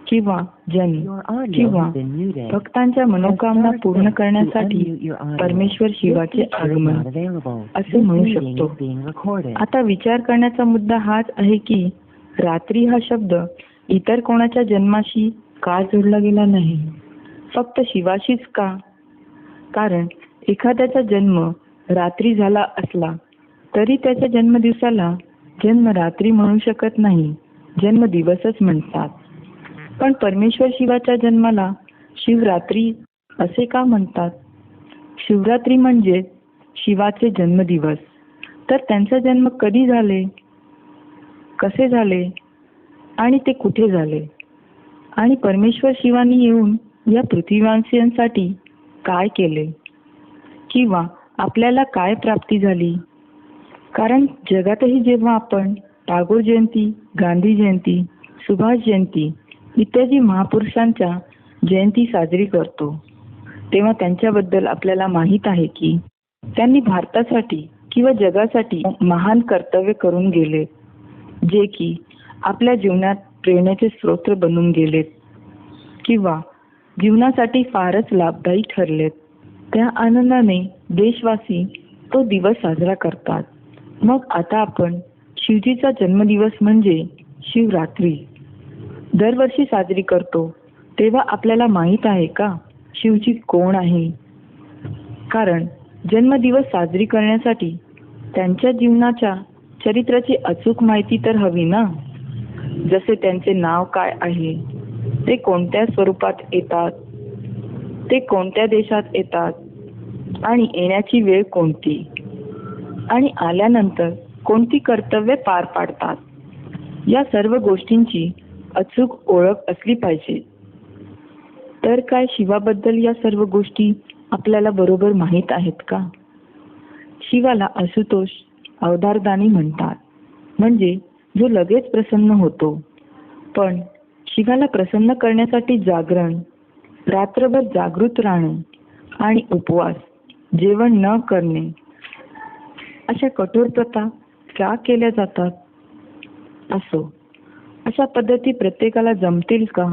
किंवा जन्म किंवा भक्तांच्या मनोकामना पूर्ण करण्यासाठी परमेश्वर शिवाचे आगमन असे म्हणू शकतो. आता विचार करण्याचा मुद्दा हाच आहे की रात्री हा शब्द इतर कोणाच्या जन्माशी का जोडला गेला नाही, फक्त शिवाशीच का? कारण एखाद्याचा जन्म रात्री झाला असला तरी त्याच्या जन्मदिवसाला जन्म रात्री म्हणू शकत नाही, जन्मदिवसच म्हणतात. पण परमेश्वर शिवाच्या जन्माला शिवरात्री असे का म्हणतात? शिवरात्री म्हणजे शिवाचे जन्मदिवस. तर त्यांचा जन्म कधी झाले, कसे झाले आणि ते कुठे झाले? आणि परमेश्वर शिवानी येऊन या पृथ्वीवासियांसाठी काय केले किंवा आपल्याला काय प्राप्ती झाली? कारण जगातही जेव्हा आपण टागोर जयंती, गांधी जयंती, सुभाष जयंती इत्यादी महापुरुषांच्या जयंती साजरी करतो तेव्हा त्यांच्याबद्दल आपल्याला माहीत आहे की त्यांनी भारतासाठी किंवा जगासाठी महान कर्तव्य करून गेले, जे की आपल्या जीवनात प्रेरणेचे स्रोत बनून गेलेत किंवा जीवनासाठी फारच लाभदायी ठरलेत. त्या आनंदाने देशवासी तो दिवस साजरा करतात. मग आता आपण शिवजीचा जन्मदिवस म्हणजे शिवरात्री दरवर्षी साजरी करतो, तेव्हा आपल्याला माहीत आहे का शिवजी कोण आहे? कारण जन्मदिवस साजरी करण्यासाठी त्यांच्या जीवनाच्या चरित्राची अचूक माहिती तर हवी ना. जसे त्यांचे नाव काय आहे, ते कोणत्या स्वरूपात येतात, ते कोणत्या देशात येतात आणि येण्याची वेळ कोणती आणि आल्यानंतर कोणती कर्तव्ये पार पाडतात, या सर्व गोष्टींची अचूक ओळख असली पाहिजे. तर काय शिवाबद्दल या सर्व गोष्टी आपल्याला बरोबर माहीत आहेत का? शिवाला आशुतोष अवतारदानी म्हणतात, म्हणजे जो लगेच प्रसन्न होतो. पण शिवाला प्रसन्न करण्यासाठी जागरण, रात्रभर जागृत राहणे आणि उपवास, जेवण न करणे अशा कठोर प्रथा का केल्या जातात? असो, अशा पद्धती प्रत्येकाला जमतील का?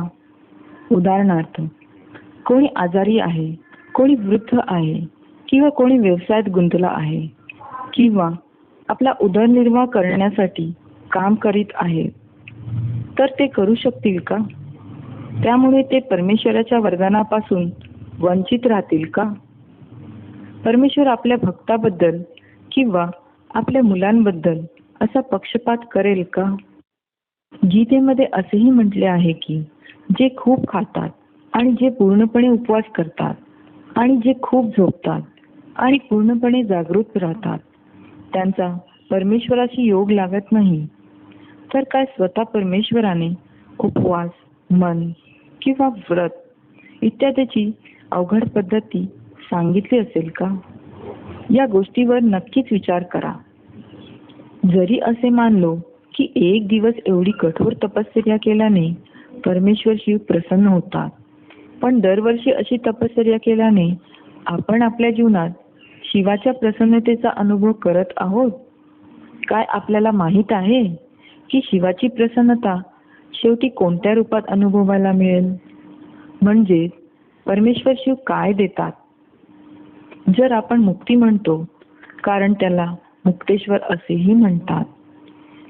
उदाहरणार्थ, कोणी आजारी आहे, कोणी वृद्ध आहे किंवा कोणी व्यवसायात गुंतला आहे किंवा आपला उदरनिर्वाह करण्यासाठी काम करीत आहे, तर ते करू शकतील का? त्यामुळे ते परमेश्वराच्या वरदानापासून वंचित राहतील का? परमेश्वर आपल्या भक्ताबद्दल किंवा आपल्या मुलांबद्दल असा पक्षपात करेल का? गीतेमध्ये असेही म्हटले आहे की जे खूप खातात आणि जे पूर्णपणे उपवास करतात आणि जे खूप झोपतात आणि पूर्णपणे जागृत राहतात त्यांचा परमेश्वराशी योग लागत नाही. तर काय स्वतः परमेश्वराने उपवास, मन किंवा व्रत इत्यादीची अवघड पद्धती सांगितली असेल का? या गोष्टीवर नक्कीच विचार करा. जरी असे मानलो की एक दिवस एवढी कठोर तपश्चर्या केल्याने परमेश्वर शिव प्रसन्न होतात, पण दरवर्षी अशी तपश्चर्या केल्याने आपण आपल्या जीवनात शिवाच्या प्रसन्नतेचा अनुभव करत आहोत? काय आपल्याला माहीत आहे की शिवाची प्रसन्नता शेवटी कोणत्या रूपात अनुभवायला मिळेल? म्हणजे परमेश्वर शिव काय देतात? जर आपण मुक्ती म्हणतो, कारण त्याला मुक्तेश्वर असेही म्हणतात,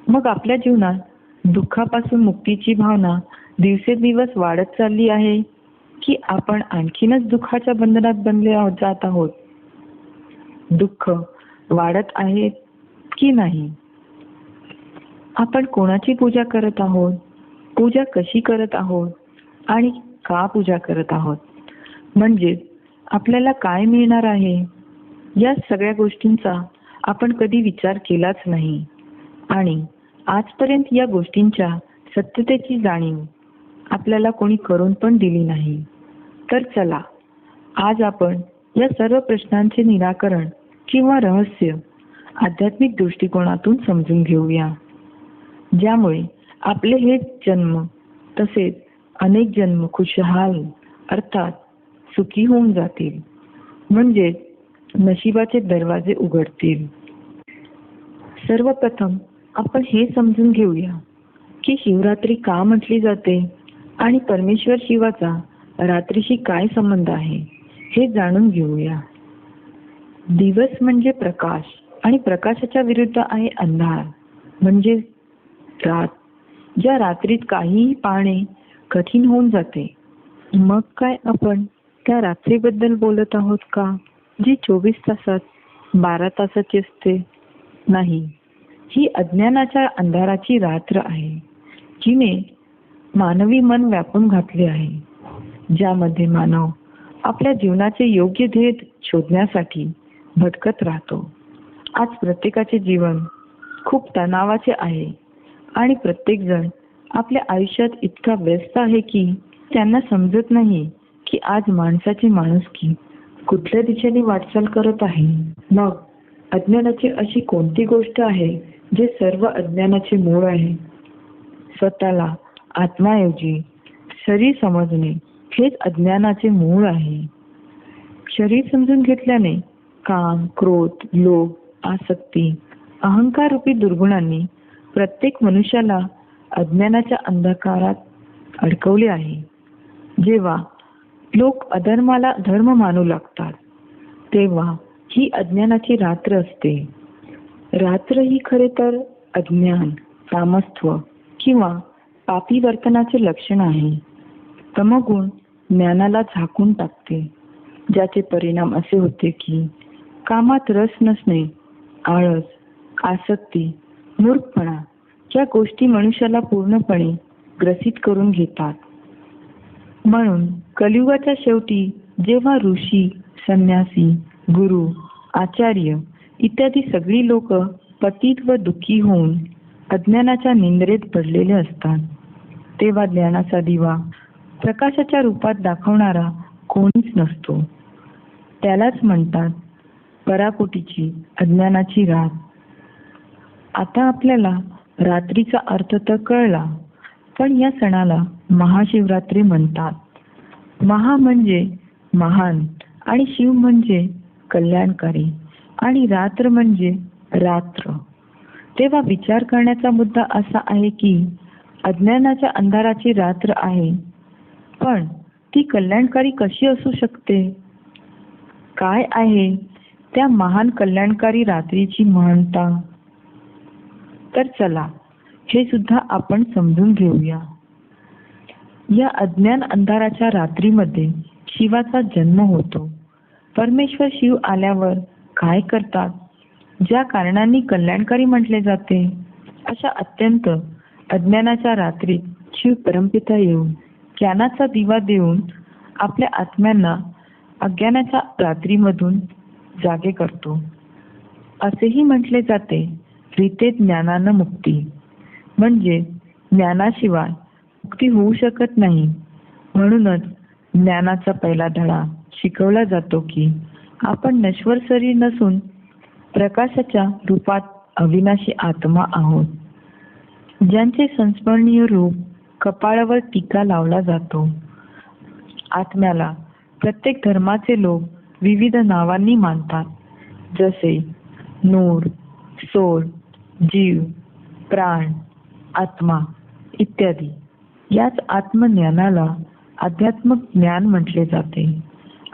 मग आपल्या जीवनात दुःखापासून मुक्तीची भावना दिवसेंदिवस वाढत चालली आहे की आपण आणखीनच दुःखाच्या बंधनात बनले जात आहोत? दुःख वाढत आहे की नाही? आपण कोणाची पूजा करत आहोत, पूजा कशी करत आहोत आणि का पूजा करत आहोत? म्हणजे आपल्याला काय मिळणार आहे? या सगळ्या गोष्टींचा आपण कधी विचार केलाच नाही आणि आजपर्यंत या गोष्टींच्या सत्यतेची जाणीव आपल्याला कोणी करून पण दिली नाही. तर चला, आज आपण या सर्व प्रश्नांचे निराकरण किंवा रहस्य आध्यात्मिक दृष्टिकोनातून समजून घेऊया, ज्यामुळे आपले हे जन्म तसेच अनेक जन्म खुशहाल अर्थात सुखी होऊन जातील, म्हणजे नशिबाचे दरवाजे उघडतील. सर्वप्रथम आपण हे समजून घेऊया की शिवरात्री का म्हटली जाते आणि परमेश्वर शिवाचा रात्रीशी काय संबंध आहे हे जाणून घेऊया. दिवस म्हणजे प्रकाश आणि प्रकाशाच्या विरुद्ध आहे अंधार म्हणजे रात. ज्या रात्रीत काहीही पाहणे कठीण होऊन जाते. मग काय आपण त्या रात्रीबद्दल बोलत आहोत का, जी 24 तासात 12 तासाची असते? नाही, ही अज्ञानाच्या अंधाराची रात्र आहे, जिने मानवी मन व्यापून घातले आहे, ज्यामध्ये मानव आपल्या जीवनाचे योग्य ध्येय शोधण्यासाठी भटकत राहतो. आज प्रत्येकाचे जीवन खूप तणावाचे आहे आणि प्रत्येकजण आपल्या आयुष्यात इतका व्यस्त आहे की त्यांना समजत नाही की आज माणसाची माणुसकी कुठल्या दिशेने वाटचाल करत आहे. मग अज्ञानाची अशी कोणती गोष्ट आहे जे सर्व अज्ञानाचे मूळ आहे? स्वतःला आत्म्याऐवजी शरीर समजणे हेच अज्ञानाचे मूळ आहे. शरीर समजून घेतल्याने काम, क्रोध, लोभ, आसक्ती, अहंकार रूपी दुर्गुणांनी प्रत्येक मनुष्याला अज्ञानाच्या अंधकारात अडकवले आहे. जेव्हा लोक अधर्माला धर्म मानू लागतात तेव्हा ही अज्ञानाची रात्र असते. रात्र ही खरे तर अज्ञान, तामसत्व किंवा पापी वर्तनाचे लक्षण आहे. तमगुण ज्ञानाला झाकून टाकते, ज्याचे परिणाम असे होते की कामात रस नसणे, आळस, आसक्ती, मूर्खपणा या गोष्टी मनुष्याला पूर्णपणे ग्रसित करून घेतात. म्हणून कलियुगाच्या शेवटी जेव्हा ऋषी, संन्यासी, गुरु, आचार्य इत्यादी सगळी लोक पतित व दुःखी होऊन अज्ञानाच्या निंद्रेत पडलेले असतात, तेव्हा ज्ञानाचा दिवा प्रकाशाच्या रूपात दाखवणारा कोणीच नसतो. त्यालाच म्हणतात पराकोटीची अज्ञानाची रात. आता आपल्याला रात्रीचा अर्थ तर कळला, पण या सणाला महाशिवरात्री म्हणतात. महा म्हणजे महान आणि शिव म्हणजे कल्याणकारी आणि रात्र म्हणजे रात्र. तेव्हा विचार करण्याचा मुद्दा असा आहे की अज्ञानाच्या अंधाराची रात्र आहे, पण ती कल्याणकारी कशी असू शकते? काय आहे त्या महान कल्याणकारी रात्रीची महानता? तर चला हे सुद्धा आपण समजून घेऊया. या अज्ञान अंधाराच्या रात्रीमध्ये शिवाचा जन्म होतो. परमेश्वर शिव आल्यावर काय करतात, ज्या कारणांनी कल्याणकारी म्हटले जाते? अशा अत्यंत अज्ञानाच्या रात्रीत शिव परमपिता येऊन ज्ञानाचा दिवा देऊन आपल्या आत्म्यांना अज्ञानाच्या रात्रीमधून जागे करतो. असेही म्हटले जाते रीते ज्ञानानं मुक्ती, म्हणजे ज्ञानाशिवाय मुक्ती होऊ शकत नाही. म्हणूनच ज्ञानाचा पहिला धडा शिकवला जातो की आपण नश्वर शरीर नसून प्रकाशाच्या रूपात अविनाशी आत्मा आहोत, ज्यांचे संस्मरणीय रूप कपाळावर टीका लावला जातो. आत्म्याला प्रत्येक धर्माचे लोक विविध नावांनी मानतात, जसे नूर, सोल, जीव, प्राण, आत्मा इत्यादी. याच आत्मज्ञानाला आध्यात्मिक ज्ञान म्हटले जाते.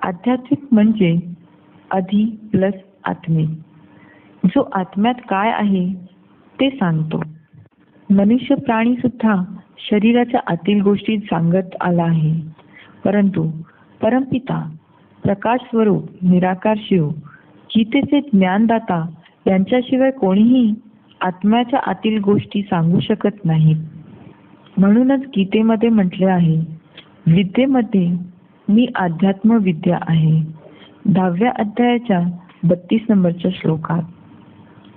आध्यात्मिक म्हणजे अधि प्लस आत्मिक, जो आत्म्यात काय आहे ते सांगतो. मनुष्य प्राणी सुद्धा शरीराच्या आतील गोष्टी सांगत आला आहे, परंतु परमपिता प्रकाश स्वरूप निराकार शिव गीतेचे ज्ञानदाता यांच्याशिवाय कोणीही आत्म्याच्या आतील गोष्टी सांगू शकत नाहीत. म्हणूनच गीतेमध्ये म्हटले आहे, विद्येमध्ये मी अध्यात्म विद्या आहे. 10व्या अध्यायाच्या 32 नंबरच्या श्लोकात.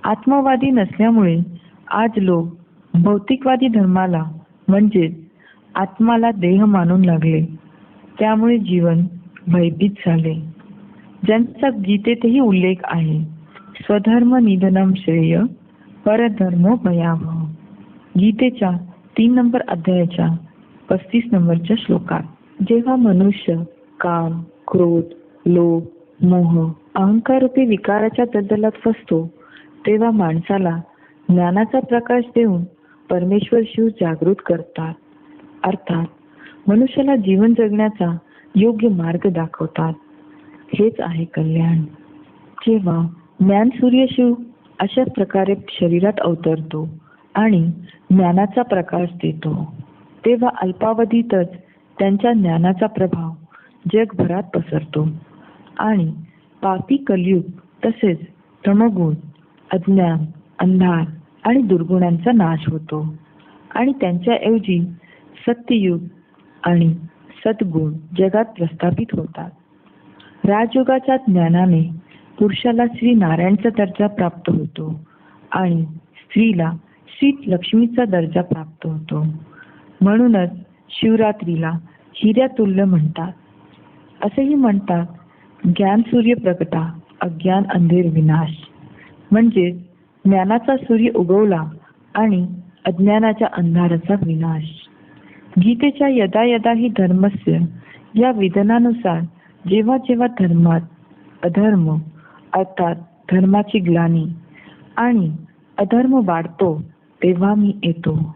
आत्मवादी नसल्यामुळे आज लोक भौतिकवादी धर्माला म्हणजे आत्माला देह मानून लागले, त्यामुळे जीवन भयभीत झाले. ज्यांचा गीतेतही उल्लेख आहे, स्वधर्म निधनम श्रेय परधर्मो भयावह. गीतेच्या 3 नंबर अध्यायाच्या 35 नंबरच्या श्लोकात. जेव्हा मनुष्य काम, क्रोध, लोभ, मोह, अहंकार रूपी विकाराच्या दलदलात फसतो, तेव्हा माणसाला ज्ञानाचा प्रकाश देऊन परमेश्वर शिव जागृत करतात. अर्थात मनुष्याला जीवन जगण्याचा योग्य मार्ग दाखवतात. हेच आहे कल्याण. जेव्हा ज्ञान सूर्य शिव अशा प्रकारे शरीरात अवतरतो आणि ज्ञानाचा प्रकाश देतो, तेव्हा अल्पावधीतच त्यांच्या ज्ञानाचा प्रभाव जगभरात पसरतो आणि पापी कलियुग तसेच तमोगुण, अज्ञान, अंधार आणि दुर्गुणांचा नाश होतो आणि त्यांच्याऐवजी सत्ययुग आणि सद्गुण जगात प्रस्थापित होतात. राजयोगाच्या ज्ञानाने पुरुषाला श्री नारायणचा दर्जा प्राप्त होतो आणि स्त्रीला श्री लक्ष्मीचा दर्जा प्राप्त होतो. म्हणूनच शिवरात्रीला हिऱ्यातुल्य म्हणतात. असेही म्हणतात, ज्ञान सूर्य प्रगटा अज्ञान अंधेर विनाश. म्हणजे ज्ञानाचा सूर्य उगवला आणि अज्ञानाच्या अंधाराचा विनाश. गीतेच्या यदा यदा ही धर्मस्य या विधानानुसार जेव्हा जेव्हा धर्मात अधर्म अर्थात धर्माची ग्लानी आणि अधर्म वाढतो तेव्हा मी येतो.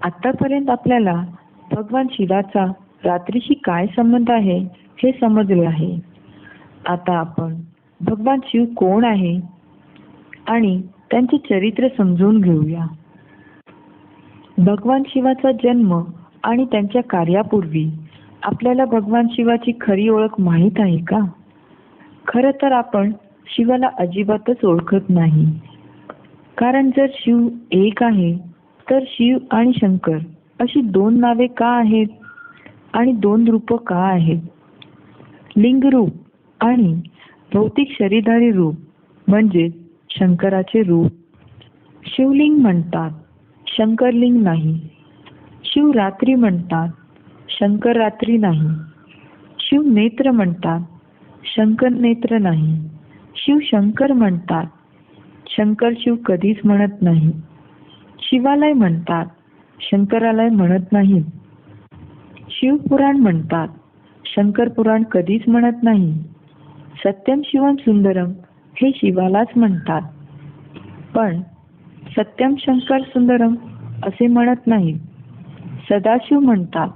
आतापर्यंत आपल्याला भगवान शिवाचा रात्रीशी काय संबंध आहे हे समजले आहे. आता आपण भगवान शिव कोण आहे आणि त्यांचे चरित्र समजून घेऊया. भगवान शिवाचा जन्म आणि त्यांच्या कार्यापूर्वी आपल्याला भगवान शिवाची खरी ओळख माहीत आहे का? खरं तर आपण शिवाला अजिबातच ओळखत नाही. कारण जर शिव एक आहे तर शिव आणि शंकर अशी दोन नावे का आहेत आणि दोन रूप का आहेत? लिंगरूप आणि भौतिक शरीरधारी रूप म्हणजे शंकराचे रूप. शिवलिंग म्हणतात, शंकरलिंग नाही. शिवरात्री म्हणतात, शंकर रात्री नाही. शिव नेत्र म्हणतात, शंकर नेत्र नाही. शिव शंकर म्हणतात, शंकर शिव कधीच म्हणत नाही. शिवालय म्हणतात, शंकरालय म्हणत नाहीत. शिवपुराण म्हणतात, शंकर पुराण कधीच म्हणत नाही. सत्यम शिवम सुंदरम हे शिवालाच म्हणतात, पण सत्यम शंकर सुंदरम असे म्हणत नाहीत. सदाशिव म्हणतात,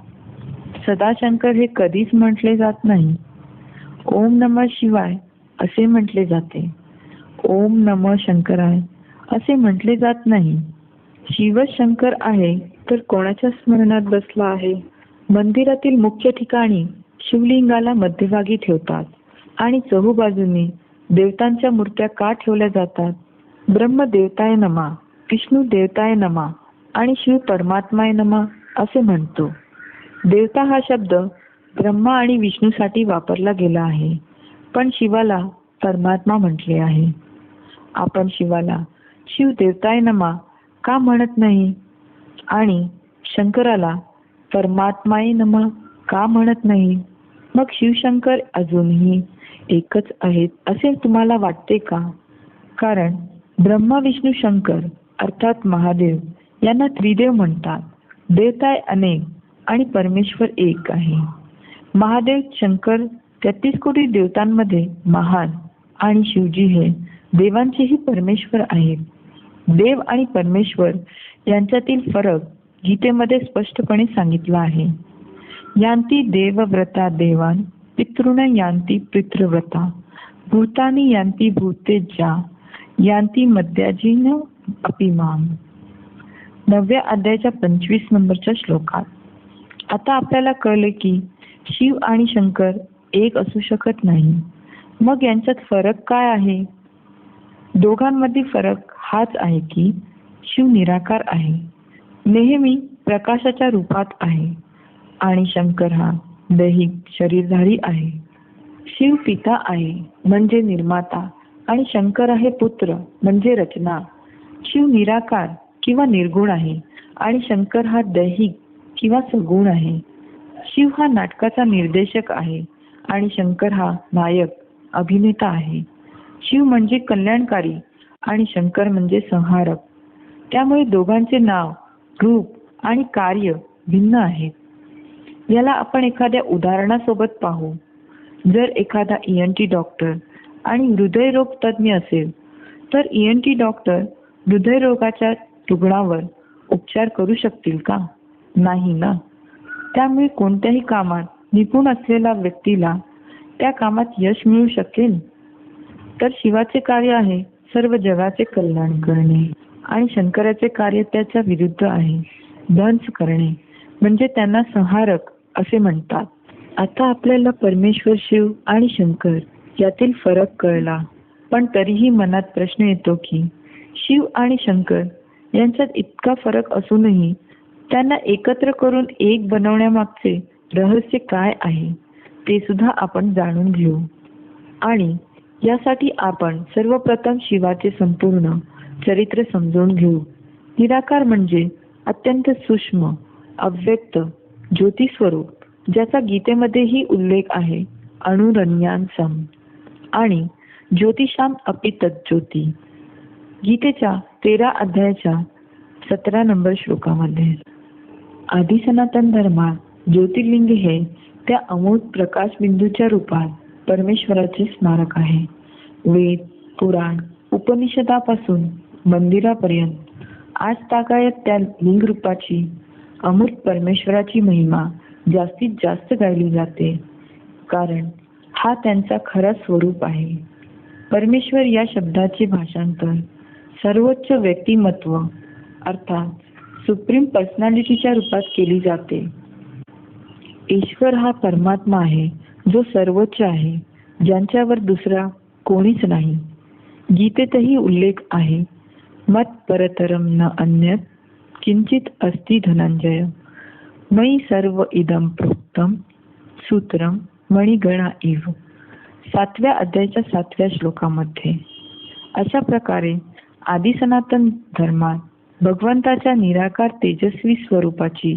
सदाशंकर हे कधीच म्हटले जात नाही. ओम नमः शिवाय असे म्हटले जाते. ओम नमः शंकराय असे म्हटले जात नाही. शिवच शंकर आहे तर कोणाच्या स्मरणात बसला आहे? मंदिरातील मुख्य ठिकाणी शिवलिंगाला मध्यभागी ठेवतात आणि चहूबाजूने देवतांच्या मूर्त्या का ठेवल्या जातात? ब्रह्म देवताय नमा, विष्णू देवताय नमा आणि शिव परमात्माय नमा असे म्हणतो. देवता हा शब्द ब्रह्मा आणि विष्णूसाठी वापरला गेला आहे, पण शिवाला परमात्मा म्हटले आहे. आपण शिवाला शिव देवताय नमा का म्हणत नाही आणि शंकराला परमात्माय नमा का म्हणत नाही? मग शिवशंकर अजूनही एकच आहेत असे तुम्हाला वाटते का? कारण ब्रह्मा विष्णू शंकर अर्थात महादेव यांना त्रिदेव म्हणतात. देवताय अनेक आणि परमेश्वर एक आहे. महादेव शंकर 33 कोटी देवतांमध्ये महान आणि शिवजी हे देवांचेही परमेश्वर आहेत. देव आणि परमेश्वर यांच्यातील फरक गीतेमध्ये स्पष्टपणे सांगितला आहे. यांती देवव्रता देवान पितृण यांती पितृव्रता भूतानी यांती भूतेज्या यांती मध्याजीन अपिमाम. 9व्या अध्यायाच्या 25 नंबरच्या श्लोकात. आता आपल्याला कळले की शिव आणि शंकर एक असू शकत नाही. मग यांच्यात फरक काय आहे? दोघांमध्ये फरक हाच आहे की शिव निराकार आहे, नेहमी प्रकाशाच्या रूपात आहे आणि शंकर हा दैहिक शरीरधारी आहे. शिव पिता आहे म्हणजे निर्माता आणि शंकर आहे पुत्र म्हणजे रचना. शिव निराकार किंवा निर्गुण आहे आणि शंकर हा दैहिक किंवा सगुण आहे. शिव हा नाटकाचा निर्देशक आहे आणि शंकर हा नायक अभिनेता आहे. शिव म्हणजे कल्याणकारी आणि शंकर म्हणजे संहारक. त्यामुळे दोघांचे नाव, रूप आणि कार्य भिन्न आहेत. याला आपण एखाद्या उदाहरणासोबत पाहू. जर एखादा ENT डॉक्टर आणि हृदयरोग तज्ज्ञ असेल तर ENT डॉक्टर हृदयरोगाच्या रुग्णावर उपचार करू शकतील का? नाही ना. त्यामुळे कोणत्याही कामात निपुण असलेल्या व्यक्तीला त्या कामात यश मिळू शकेल. तर शिवाचे कार्य आहे सर्व जगाचे कल्याण करणे आणि शंकराचे कार्य त्याच्या विरुद्ध आहे, ध्वंस करणे, म्हणजे त्यांना संहारक असे म्हणतात. आता आपल्याला परमेश्वर शिव आणि शंकर यातील फरक कळला, पण तरीही मनात प्रश्न येतो की शिव आणि शंकर यांच्यात इतका फरक असूनही त्यांना एकत्र करून एक बनवण्यामागचे रहस्य काय आहे ते सुद्धा आपण जाणून घेऊ. आणि यासाठी आपण सर्वप्रथम शिवाचे संपूर्ण चरित्र समजून घेऊ. निराकार म्हणजे अत्यंत सूक्ष्म, अव्यक्त ज्योती स्वरूप, ज्याचा गीतेमध्येही उल्लेख आहे, अणुरन्यान सम आणि ज्योतिषाम अपि तज्ज्योती. गीतेच्या 13 अध्यायाच्या 17 नंबर श्लोकामध्ये आदि सनातन धर्मात ज्योतिर्लिंग हे त्या अमूर्त प्रकाशबिंदूच्या रूपात परमेश्वराचे स्मारक आहे. वेद, पुराण, उपनिषदापासून मंदिरापर्यंत आज तागायत त्या लिंग रूपाची अमूर्त परमेश्वराची महिमा जास्तीत जास्त गायली जाते, कारण हा त्यांचा खरा स्वरूप आहे. परमेश्वर या शब्दाचे भाषांतर सर्वोच्च व्यक्तिमत्व अर्थात सुप्रीम पर्सनॅलिटीच्या रूपात केली जाते. ईश्वर हा परमात्मा आहे जो सर्वोच्च आहे, ज्यांच्यावर दुसरा कोणीच नाही. गीतेतही उल्लेख आहे, मत परतरम न अन्यत किंचित अस्ति धनंजय, मयि सर्व इदम प्रोक्तम सूत्रम मणिगणा इव. 7व्या अध्यायाच्या 7व्या श्लोकामध्ये. अशा प्रकारे आदि सनातन धर्मात भगवंताच्या निराकार तेजस्वी स्वरूपाची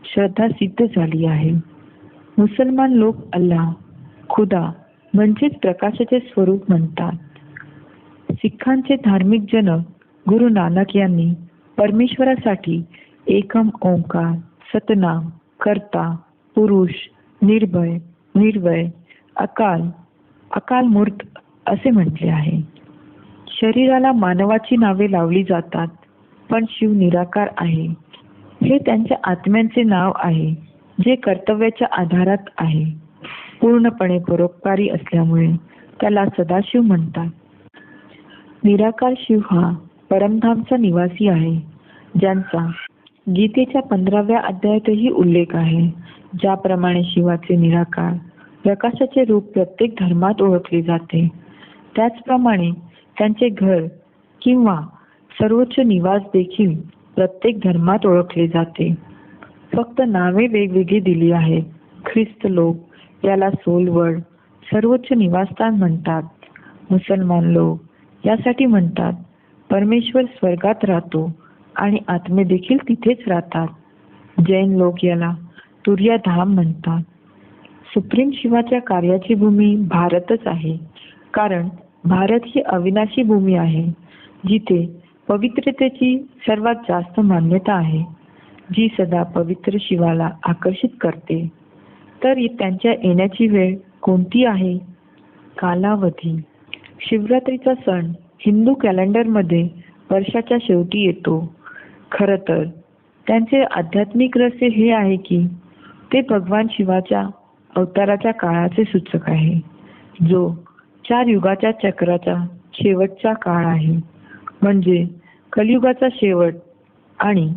श्रद्धा सिद्ध झाली आहे. मुसलमान लोक अल्लाह, खुदा म्हणजेच प्रकाशाचे स्वरूप म्हणतात. सिखांचे धार्मिक जनक गुरु नानक यांनी परमेश्वरासाठी एकम ओंकार, सतनाम, कर्ता, पुरुष, निर्भय, निर्वय, अकाल, अकालमूर्त असे म्हटले आहे. शरीराला मानवाची नावे लावली जातात, पण शिव निराकार आहे हे त्यांच्या आत्म्यांचे नाव आहे, जे कर्तव्याच्या आधारात आहे. पूर्णपणे परोपकारी असल्यामुळे त्याला सदाशिव म्हणतात. निराकार शिव हा परमधामचा निवासी आहे, ज्यांचा गीतेच्या 15व्या अध्यायातही उल्लेख आहे. ज्याप्रमाणे शिवाचे निराकार प्रकाशाचे रूप प्रत्येक धर्मात ओळखले जाते, त्याचप्रमाणे त्यांचे घर किंवा सर्वोच्च निवास देखील प्रत्येक धर्मात ओळखले जाते. फक्त नावे वेगवेगळी दिली आहेत. ख्रिस्त लोक याला सोलवर्ड, सर्वोच्च निवासस्थान म्हणतात. मुसलमान लोक यासाठी म्हणतात परमेश्वर स्वर्गात राहतो आणि आत्मे देखील तिथेच राहतात. जैन लोक याला तुर्याधाम म्हणतात. सुप्रीम शिवाच्या कार्याची भूमी भारतच आहे, कारण भारत ही अविनाशी भूमी आहे, जिथे पवित्रतेची सर्वात जास्त मान्यता आहे, जी सदा पवित्र शिवाला आकर्षित करते. तर त्यांच्या येण्याची वेळ कोणती आहे? कालावधी. शिवरात्रीचा सण हिंदू कॅलेंडरमध्ये वर्षाच्या शेवटी येतो. खरं तर त्यांचे आध्यात्मिक रहस्य हे आहे की ते भगवान शिवाच्या अवताराच्या काळाचे सूचक आहे, जो 4 युगाच्या चक्राचा शेवटचा काळ आहे, म्हणजे कलियुगाचा शेवट आणि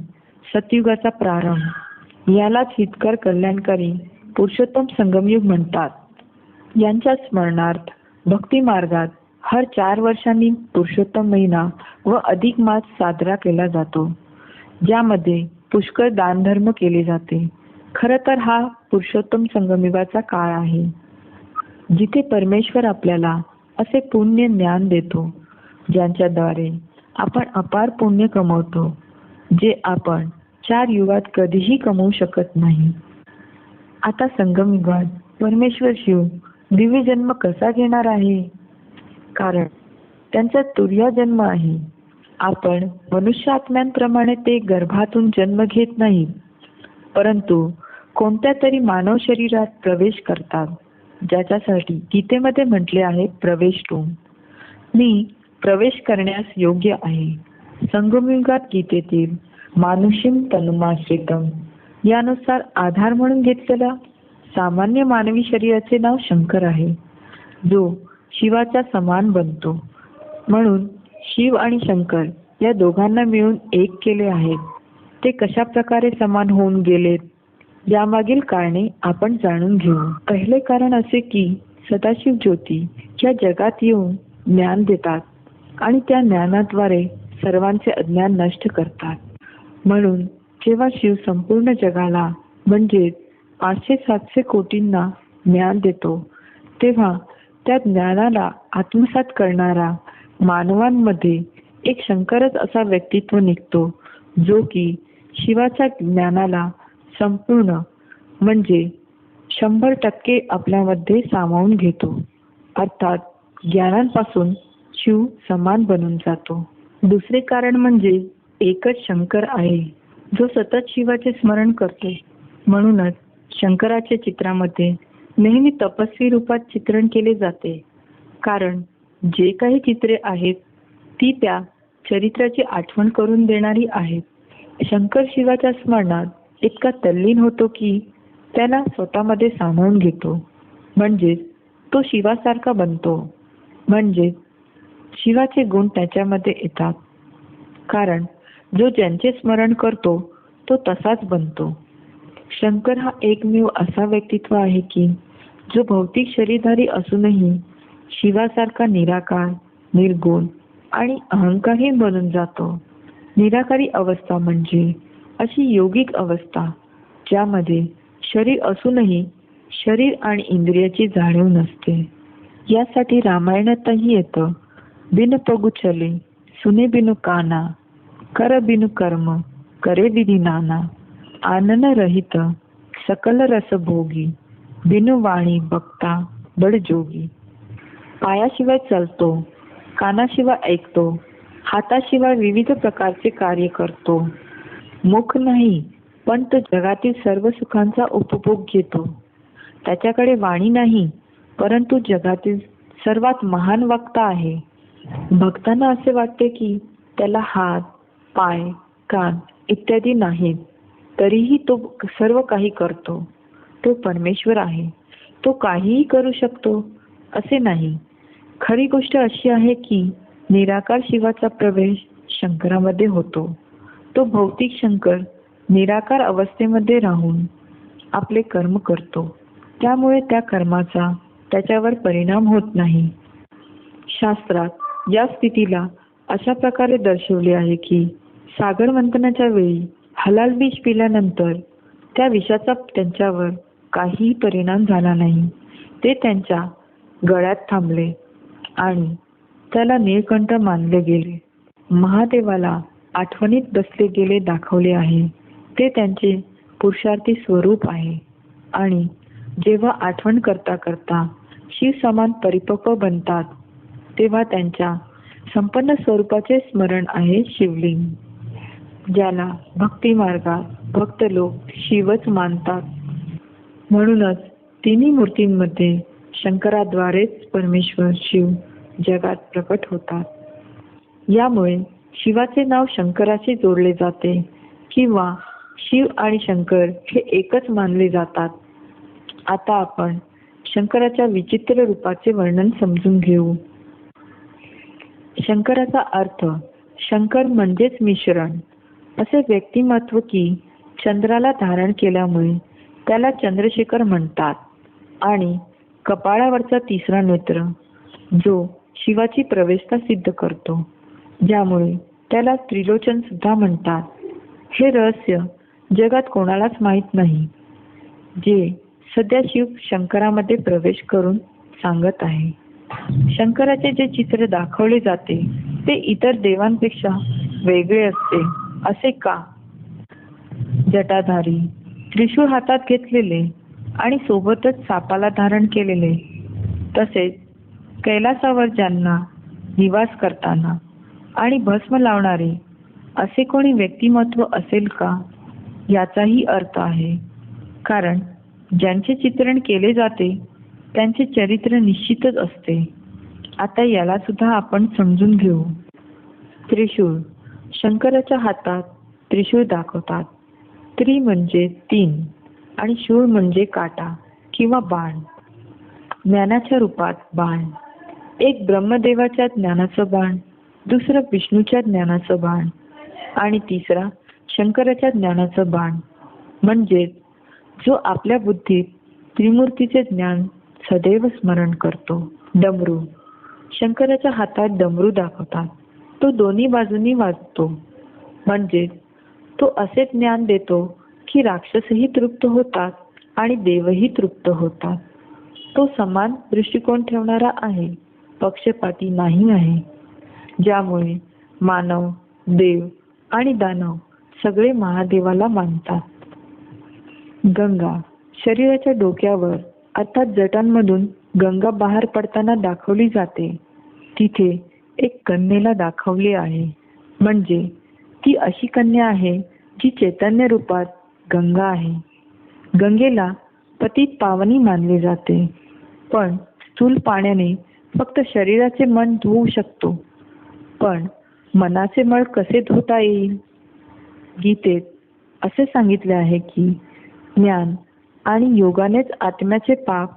सतयुगाचा प्रारंभ. यालाच हितकर, कल्याणकारी, पुरुषोत्तम संगमयुग म्हणतात. यांच्या स्मरणार्थ भक्ती मार्गात हर 4 वर्षांनी पुरुषोत्तम महिना व अधिक मास साजरा केला जातो, ज्यामध्ये पुष्कळ दानधर्म केले जाते. खरं तर हा पुरुषोत्तम संगमयुगाचा काळ आहे, जिथे परमेश्वर आपल्याला असे पुण्य ज्ञान देतो, ज्यांच्याद्वारे आपण अपार पुण्य कमवतो, जे आपण 4 युगात कधीही कमवू शकत नाही. आता संगमयुगात परमेश्वर शिव दिव्य जन्म कसा घेणार आहे? कारण त्यांचा तुर्या जन्म आहे. आपण मनुष्य आत्म्यांप्रमाणे ते गर्भातून जन्म घेत नाही, परंतु कोणत्या तरी मानव शरीरात प्रवेश करतात, ज्याच्यासाठी गीतेमध्ये म्हटले आहे प्रवेश टूम. मी प्रवेश करण्यास योग्य आहे. संगमयुगात गीतेतील मानुषीम तनुमाश्रितम यानुसार आधार म्हणून घेतलेल्या सामान्य मानवी शरीराचे नाव शंकर आहे, जो शिवाच्या समान बनतो. म्हणून शिव आणि शंकर या दोघांना मिळून एक केले आहेत. ते कशा प्रकारे समान होऊन गेलेत यामागील कारणे आपण जाणून घेऊ. पहिले कारण असे की सदाशिव ज्योती या जगात येऊन ज्ञान देतात आणि त्या ज्ञानाद्वारे सर्वांचे अज्ञान नष्ट करतात. म्हणून जेव्हा शिव संपूर्ण जगाला म्हणजे 500-700 कोटींना ज्ञान देतो, तेव्हा त्या ज्ञानाला आत्मसात करणारा मानवांमध्ये एक शंकरच असा व्यक्तित्व निघतो, जो की शिवाच्या ज्ञानाला संपूर्ण म्हणजे 100% आपल्यामध्ये सामावून घेतो. अर्थात ज्ञानापासून शिव समान बनून जातो. दुसरे कारण म्हणजे एकच शंकर आहे, जो सतत शिवाचे स्मरण करतो. म्हणूनच शंकराच्या चित्रामध्ये नेहमी तपस्वी रूपात चित्रण केले जाते, कारण जे काही चित्रे आहेत ती त्या चरित्राची आठवण करून देणारी आहेत. शंकर शिवाच्या स्मरणात इतका तल्लीन होतो की त्याला स्वतःमध्ये सामावून घेतो, म्हणजेच तो शिवासारखा बनतो. म्हणजेच शिवाचे गुण त्याच्यामध्ये येतात, कारण जो ज्यांचे स्मरण करतो तो तसाच बनतो. शंकर हा एकमेव असा व्यक्तित्व आहे की जो भौतिक शरीरधारी असूनही शिवासारखा निराकार, निर्गुण आणि अहंकारहीन बनून जातो. निराकारी अवस्था म्हणजे अशी योगिक अवस्था ज्यामध्ये शरीर असूनही शरीर आणि इंद्रियाची जाणीव नसते. यासाठी रामायणातही येतं, बिन पगु चले सुने बिनु काना, कर बिनु कर्म करे विधी नाना, आनन रहित सकल रस भोगी, बिनु वाणी बघता बड जोगी. पायाशिवाय चालतो, कानाशिवाय ऐकतो, हाताशिवाय विविध प्रकारचे कार्य करतो. मुख नाही, पण तो जगातील सर्व सुखांचा उपभोग घेतो. त्याच्याकडे वाणी नाही, परंतु जगातील सर्वात महान वक्ता आहे. भक्तांना असे वाटते की त्याला हात, पाय, कान इत्यादी नाहीत, तरीही तो सर्व काही करतो. तो परमेश्वर आहे, तो काहीही करू शकतो असे नाही. खरी गोष्ट अशी आहे की निराकार शिवाचा प्रवेश शंकरामध्ये होतो. तो भौतिक शंकर निराकार अवस्थेमध्ये राहून आपले कर्म करतो, त्यामुळे त्या कर्माचा त्याच्यावर परिणाम होत नाही. शास्त्रात या स्थितीला अशा प्रकारे दर्शवले आहे की सागर मंथनाच्या वेळी हलाल विष पिल्यानंतर त्या विषाचा त्यांच्यावर काहीही परिणाम झाला नाही. ते त्यांच्या गळ्यात थांबले आणि त्याला नीलकंठ मानले गेले. महादेवाला आठवणीत बसले गेले दाखवले आहे. ते त्यांचे पुरुषार्थी स्वरूप आहे आणि जेव्हा आठवण करता करता शिव समान परिपक्व बनतात, तेव्हा त्यांच्या संपन्न स्वरूपाचे स्मरण आहे शिवलिंग, ज्याला भक्ती मार्गात भक्त लोक शिवच मानतात. म्हणूनच तिन्ही मूर्तींमध्ये शंकराद्वारेच परमेश्वर शिव जगात प्रकट होतात. यामुळे शिवाचे नाव शंकराशी जोडले जाते किंवा शिव आणि शंकर हे एकच मानले जातात. आता आपण शंकराच्या विचित्र रूपाचे वर्णन समजून घेऊ. शंकराचा अर्थ शंकर म्हणजेच मिश्रण असे व्यक्तिमत्व की चंद्राला धारण केल्यामुळे त्याला चंद्रशेखर म्हणतात आणि कपाळावरचा तिसरा नेत्र जो शिवाची प्रवेशता सिद्ध करतो, ज्यामुळे त्याला त्रिलोचन सुद्धा म्हणतात. हे रहस्य जगात कोणालाच माहीत नाही, जे सध्या शिव शंकरामध्ये प्रवेश करून सांगत आहे. शंकराचे जे चित्र दाखवले जाते ते इतर देवांपेक्षा वेगळे असते असे का? जटाधारी, त्रिशूळ हातात घेतलेले आणि सोबतच सापाला धारण केलेले, तसेच कैलासावर ज्यांना निवास करताना आणि भस्म लावणारे असे कोणी व्यक्तिमत्व असेल का? याचाही अर्थ आहे, कारण ज्यांचे चित्रण केले जाते त्यांचे चरित्र निश्चितच असते. आता याला सुद्धा आपण समजून घेऊ. त्रिशूळ, शंकराच्या हातात त्रिशूळ दाखवतात. त्रि म्हणजे 3 आणि शूळ म्हणजे काटा किंवा बाण. ज्ञानाच्या रूपात बाण, एक ब्रह्मदेवाच्या ज्ञानाचं बाण, दुसरं विष्णूच्या ज्ञानाचं बाण आणि तिसरा शंकराच्या ज्ञानाचं बाण. म्हणजेच जो आपल्या बुद्धीत त्रिमूर्तीचे ज्ञान सदैव स्मरण करतो. डमरू, शंकराच्या हातात डमरू दाखवतात. तो दोन्ही बाजूंनी वाजतो. म्हणजेच तो असे ज्ञान देतो की राक्षसही तृप्त होतात आणि देवही तृप्त होतात. तो समान दृष्टिकोन ठेवणारा आहे, पक्षपाती नाही आहे, ज्यामुळे मानव, देव आणि दानव सगळे महादेवाला मानतात. गंगा, शरीराच्या डोक्यावर अर्थात जटांमधून गंगा बाहेर पडताना दाखवली जाते. तिथे एक कन्येला दाखवले आहे. म्हणजे ती अशी कन्या आहे जी चैतन्य रूपात गंगा आहे. गंगेला पतित पावनी मानले जाते, पण स्थूल पाण्याने फक्त शरीराचे मन धुवू शकतो. पण मनाचे मळ कसे धुता येईल? गीतेत असे सांगितले आहे की ज्ञान आणि योगानेच आत्म्याचे पाप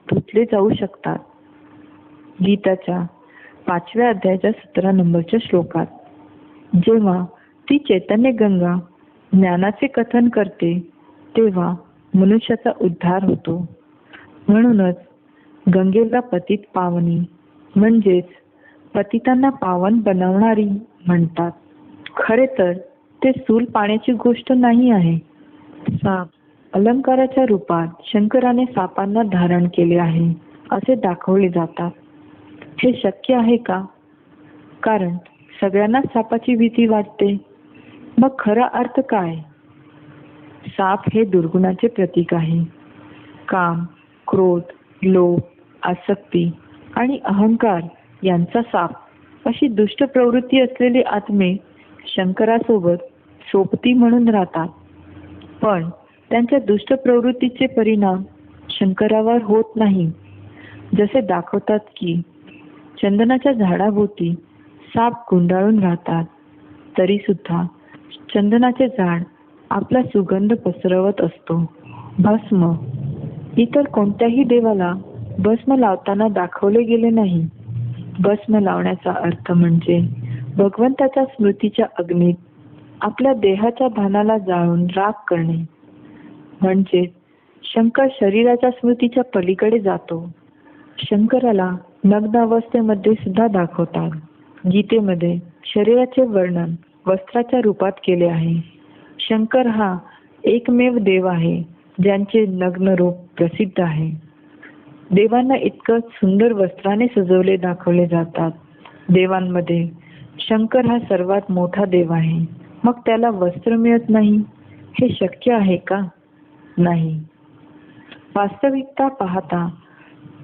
धुतले जाऊ शकतात. गीताच्या 5व्या अध्यायाच्या 17 नंबरच्या श्लोकात जेव्हा ती चैतन्य गंगा ज्ञानाचे कथन करते तेव्हा मनुष्याचा उद्धार होतो. म्हणूनच गंगेला पतित पावनी म्हणजेच पतितांना पावन बनवणारी म्हणतात. खरे तर ते स्थूल पाण्याची गोष्ट नाही आहे. साप, अलंकाराच्या रूपात शंकराने सापांना धारण केले आहे असे दाखवले जातात. हे शक्य आहे का? कारण सगळ्यांनाच सापाची भीती वाटते. मग खरा अर्थ काय? साप हे दुर्गुणाचे प्रतीक आहे. काम, क्रोध, लोभ, आसक्ती आणि अहंकार यांचा साप अशी दुष्ट प्रवृत्ती असलेले आत्मे शंकरासोबत सोबती म्हणून राहतात. पण त्यांच्या दुष्ट प्रवृत्तीचे परिणाम शंकरावर होत नाही. जसे दाखवतात की चंदनाच्या झाडाभोवती साप गुंडाळून राहतात, तरी सुद्धा चंदनाचे झाड आपला सुगंध पसरवत असतो. भस्म, इतर कोणत्याही देवाला भस्म लावताना दाखवले गेले नाही. भस्म लावण्याचा अर्थ म्हणजे भगवंताच्या स्मृतीच्या अग्नीत आपल्या देहाच्या भानाला जाळून राख करणे. म्हणजे शंकर शरीराच्या स्मृतीच्या पलीकडे जातो. शंकराला नग्न अवस्थेमध्ये सुद्धा दाखवतात. गीतेमध्ये शरीराचे वर्णन वस्त्राच्या रूपात केले आहे. शंकर हा एकमेव देव आहे ज्यांचे नग्न रूप प्रसिद्ध आहे. देवांना इतकं सुंदर वस्त्राने सजवले दाखवले जातात. देवांमध्ये शंकर हा सर्वात मोठा देव आहे. मग त्याला वस्त्र मिळत नाही, हे शक्य आहे का? नाही. वास्तविकता पाहता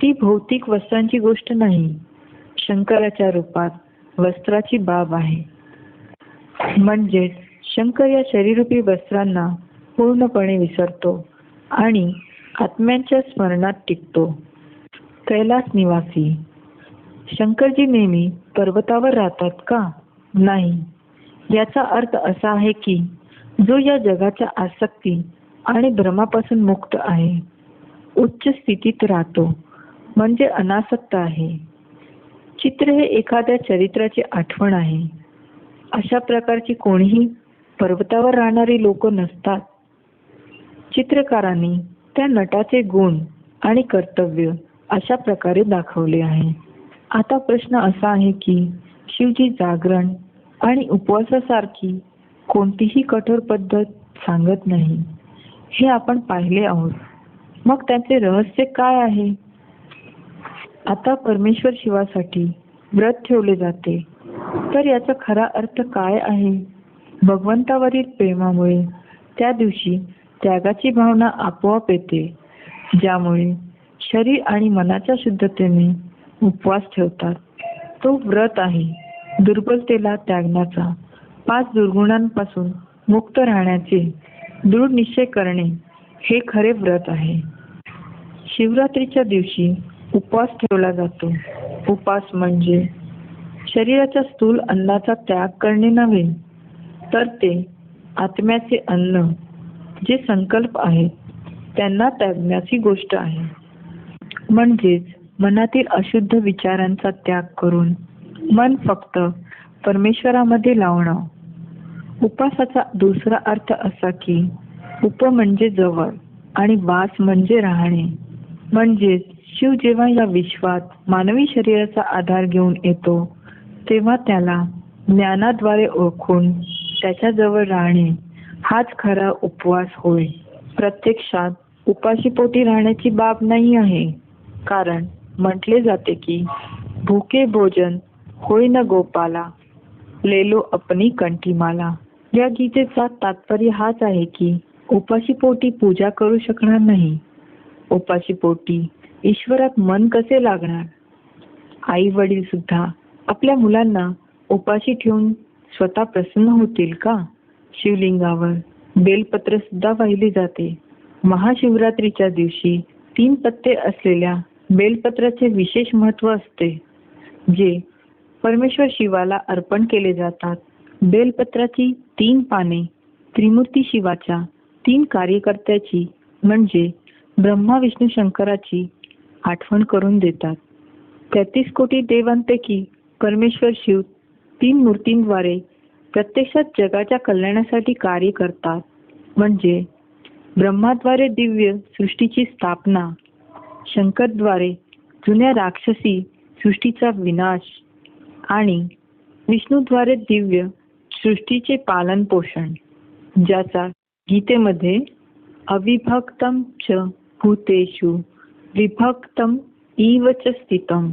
ती भौतिक वस्त्रांची गोष्ट नाही, शंकराच्या रूपात वस्त्राची बाब आहे. म्हणजेच शंकर या शरीरूपी वस्त्रांना पूर्णपणे विसरतो आणि आत्म्यांच्या स्मरणात टिकतो. कैलास निवासी, शंकरजी नेहमी पर्वतावर राहतात का? नाही. याचा अर्थ असा आहे की जो या जगाच्या आसक्ती आणि भ्रमापासून मुक्त आहे, उच्च स्थितीत राहतो, म्हणजे अनासक्त आहे. चित्र हे एखाद्या चरित्राची आठवण आहे. अशा प्रकारची कोणीही पर्वतावर राहणारी लोक नसतात. चित्रकारांनी त्या नटाचे गुण आणि कर्तव्य अशा प्रकारे दाखवले आहे. आता प्रश्न असा आहे की शिवजी जागरण आणि उपवासासारखी कोणतीही कठोर पद्धत सांगत नाही, हे आपण पाहिले आहोत. मग त्याचे रहस्य काय आहे? आता परमेश्वर शिवासाठी व्रत ठेवले जाते, तर याचा खरा अर्थ काय आहे? भगवंतावरील प्रेमामुळे त्या दिवशी त्यागाची भावना आपोआप येते, ज्यामुळे शरीर आणि मनाच्या शुद्धतेने उपवास ठेवतात. तो व्रत आहे दुर्बलतेला त्यागण्याचा, 5 दुर्गुणांपासून मुक्त राहण्याचे दृढ निश्चय करणे, हे खरे व्रत आहे. शिवरात्रीच्या दिवशी उपवास ठेवला जातो. उपवास म्हणजे शरीराच्या स्थूल अन्नाचा त्याग करणे नव्हे, तर ते आत्म्याचे अन्न जे संकल्प आहेत त्यांना त्यागण्याची गोष्ट आहे. म्हणजेच मनातील अशुद्ध विचारांचा त्याग करून मन फक्त परमेश्वरामध्ये लावणं. उपासाचा दुसरा अर्थ असा की उप म्हणजे जवळ आणि वास म्हणजे राहणे. म्हणजेच शिव जेव्हा या विश्वात मानवी शरीराचा आधार घेऊन येतो तेव्हा त्याला ज्ञानाद्वारे ओळखून त्याच्याजवळ राहणे हाच खरा उपवास होय. प्रत्यक्षात उपाशीपोटी राहण्याची बाब नाही आहे, कारण म्हटले जाते की भूके भोजन होय न गोपाला, लेलो अपनी कंठीमाला. या गीतेचा तात्पर्य हाच आहे की उपाशीपोटी पूजा करू शकणार नाही. उपाशीपोटी ईश्वरात मन कसे लागणार? आई वडील सुद्धा आपल्या मुलांना उपाशी ठेवून स्वतः प्रसन्न होतील का? शिवलिंगावर बेलपत्र सुद्धा वाहिली जाते. महाशिवरात्रीच्या दिवशी 3 पत्ते असलेल्या बेलपत्राचे विशेष महत्त्व असते, जे परमेश्वर शिवाला अर्पण केले जातात. बेलपत्राची 3 पाने त्रिमूर्ती शिवाच्या 3 कार्यकर्त्याची म्हणजे ब्रह्मा विष्णू शंकराची आठवण करून देतात. 33 कोटी देवांपैकी परमेश्वर शिव 3 मूर्तींद्वारे प्रत्यक्षात जगाच्या कल्याणासाठी कार्य करतात. म्हणजे ब्रह्माद्वारे दिव्य सृष्टीची स्थापना, शंकरद्वारे जुन्या राक्षसी सृष्टीचा विनाश आणि विष्णूद्वारे दिव्य सृष्टीचे पालन पोषण, ज्याचा गीतेमध्ये अविभक्तम च भूतेषु विभक्तम इव च स्थितम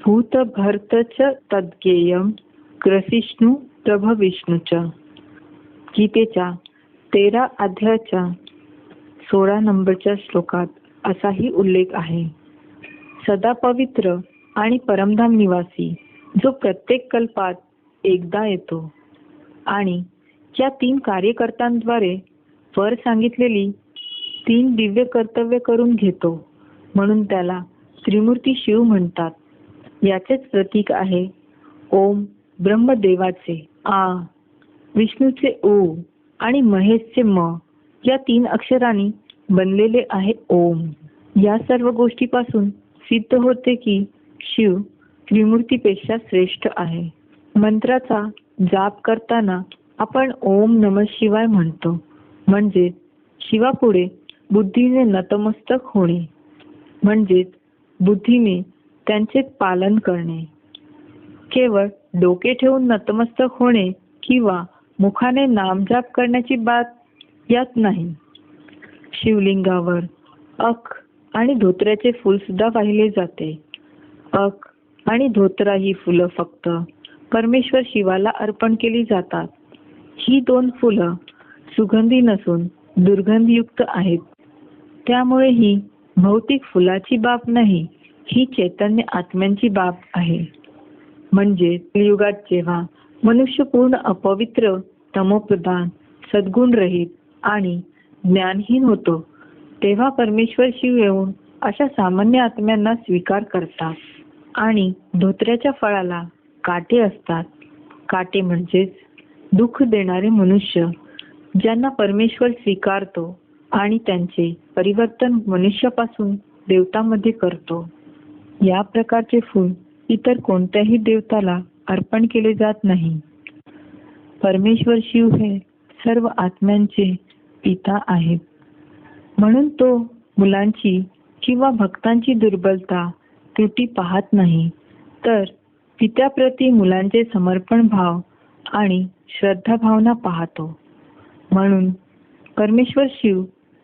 भूत भर्त च तद्गेयम ग्रसिष्णु प्रभविष्णूच. गीतेच्या 13 अध्यायाच्या 16 नंबरच्या श्लोकात असाही उल्लेख आहे. सदा पवित्र आणि परमधाम निवासी, जो प्रत्येक कल्पात एकदा येतो आणि या 3 कार्यकर्त्यांद्वारे वर सांगितलेली 3 दिव्य कर्तव्य करून घेतो, म्हणून त्याला त्रिमूर्ती शिव म्हणतात. याचेच प्रतीक आहे ओम. ब्रह्मदेवाचे आ, विष्णूचे ओ आणि महेशचे म या 3 अक्षरांनी बनलेले आहे ओम. या सर्व गोष्टीपासून सिद्ध होते की शिव त्रिमूर्तीपेक्षा श्रेष्ठ आहे. मंत्राचा जाप करताना आपण ओम नमः शिवाय म्हणतो, म्हणजे शिवापुढे बुद्धीने नतमस्तक होणे, म्हणजेच बुद्धीने त्यांचे पालन करणे. केवळ डोके ठेवून नतमस्तक होणे किंवा मुखाने नामजाप करण्याची बात यात नाही. शिवलिंगावर अख आणि धोत्र्याचे फूल सुद्धा वाहिले जाते. अख आणि धोत्रा ही फुलं फक्त परमेश्वर शिवाला अर्पण केली जातात. ही 2 फुलं सुगंधी नसून दुर्गंधयुक्त आहेत. त्यामुळे ही भौतिक फुलाची बाब नाही, ही चैतन्य आत्म्यांची बाब आहे. म्हणजे युगात जेव्हा मनुष्य पूर्ण अपवित्र, तमोप्रधान, सद्गुण रहित आणि ज्ञानहीन होतो, तेव्हा परमेश्वर शिव येऊन अशा सामान्य आत्म्यांना स्वीकार करतात. आणि धोत्र्याच्या फळाला काटे असतात. काटे म्हणजेच दुःख देणारे मनुष्य, ज्यांना परमेश्वर स्वीकारतो आणि त्यांचे परिवर्तन मनुष्यापासून देवतामध्ये करतो. या प्रकारचे फूल इतर कोणत्याही देवताला अर्पण केले जात नाही. परमेश्वर शिव हे सर्व आत्म्यांचे पिता आहेत, म्हणून तो मुलांची किंवा भक्तांची दुर्बलता, त्रुटी पाहत नाही, तर पित्याप्रती मुलांचे समर्पण भाव आणि श्रद्धा भावना पाहतो. म्हणून परमेश्वर शिव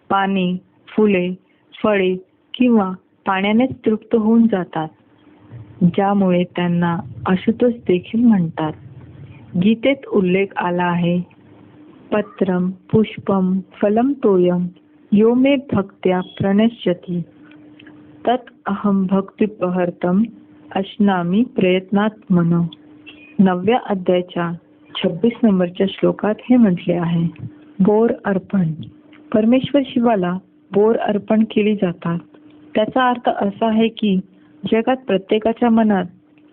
पाने, फुले, फळे किंवा पाण्यानेच तृप्त होऊन जातात, ज्यामुळे त्यांना आशुतोष देखील म्हणतात. गीतेत उल्लेख आला आहे, पत्रम पुष्पम फलम तोयम यो मे भक्त्या प्रणश्यति तत् अहम भक्तिपहर्तम अश्नामी प्रयत्नात्मनो. 9व्या अध्यायाच्या 26 नंबरच्या श्लोकात हे म्हटले आहे. बोर अर्पण. परमेश्वर शिवाला बोर अर्पण केली जातात. त्याचा अर्थ असा आहे की जगात प्रत्येकाच्या मनात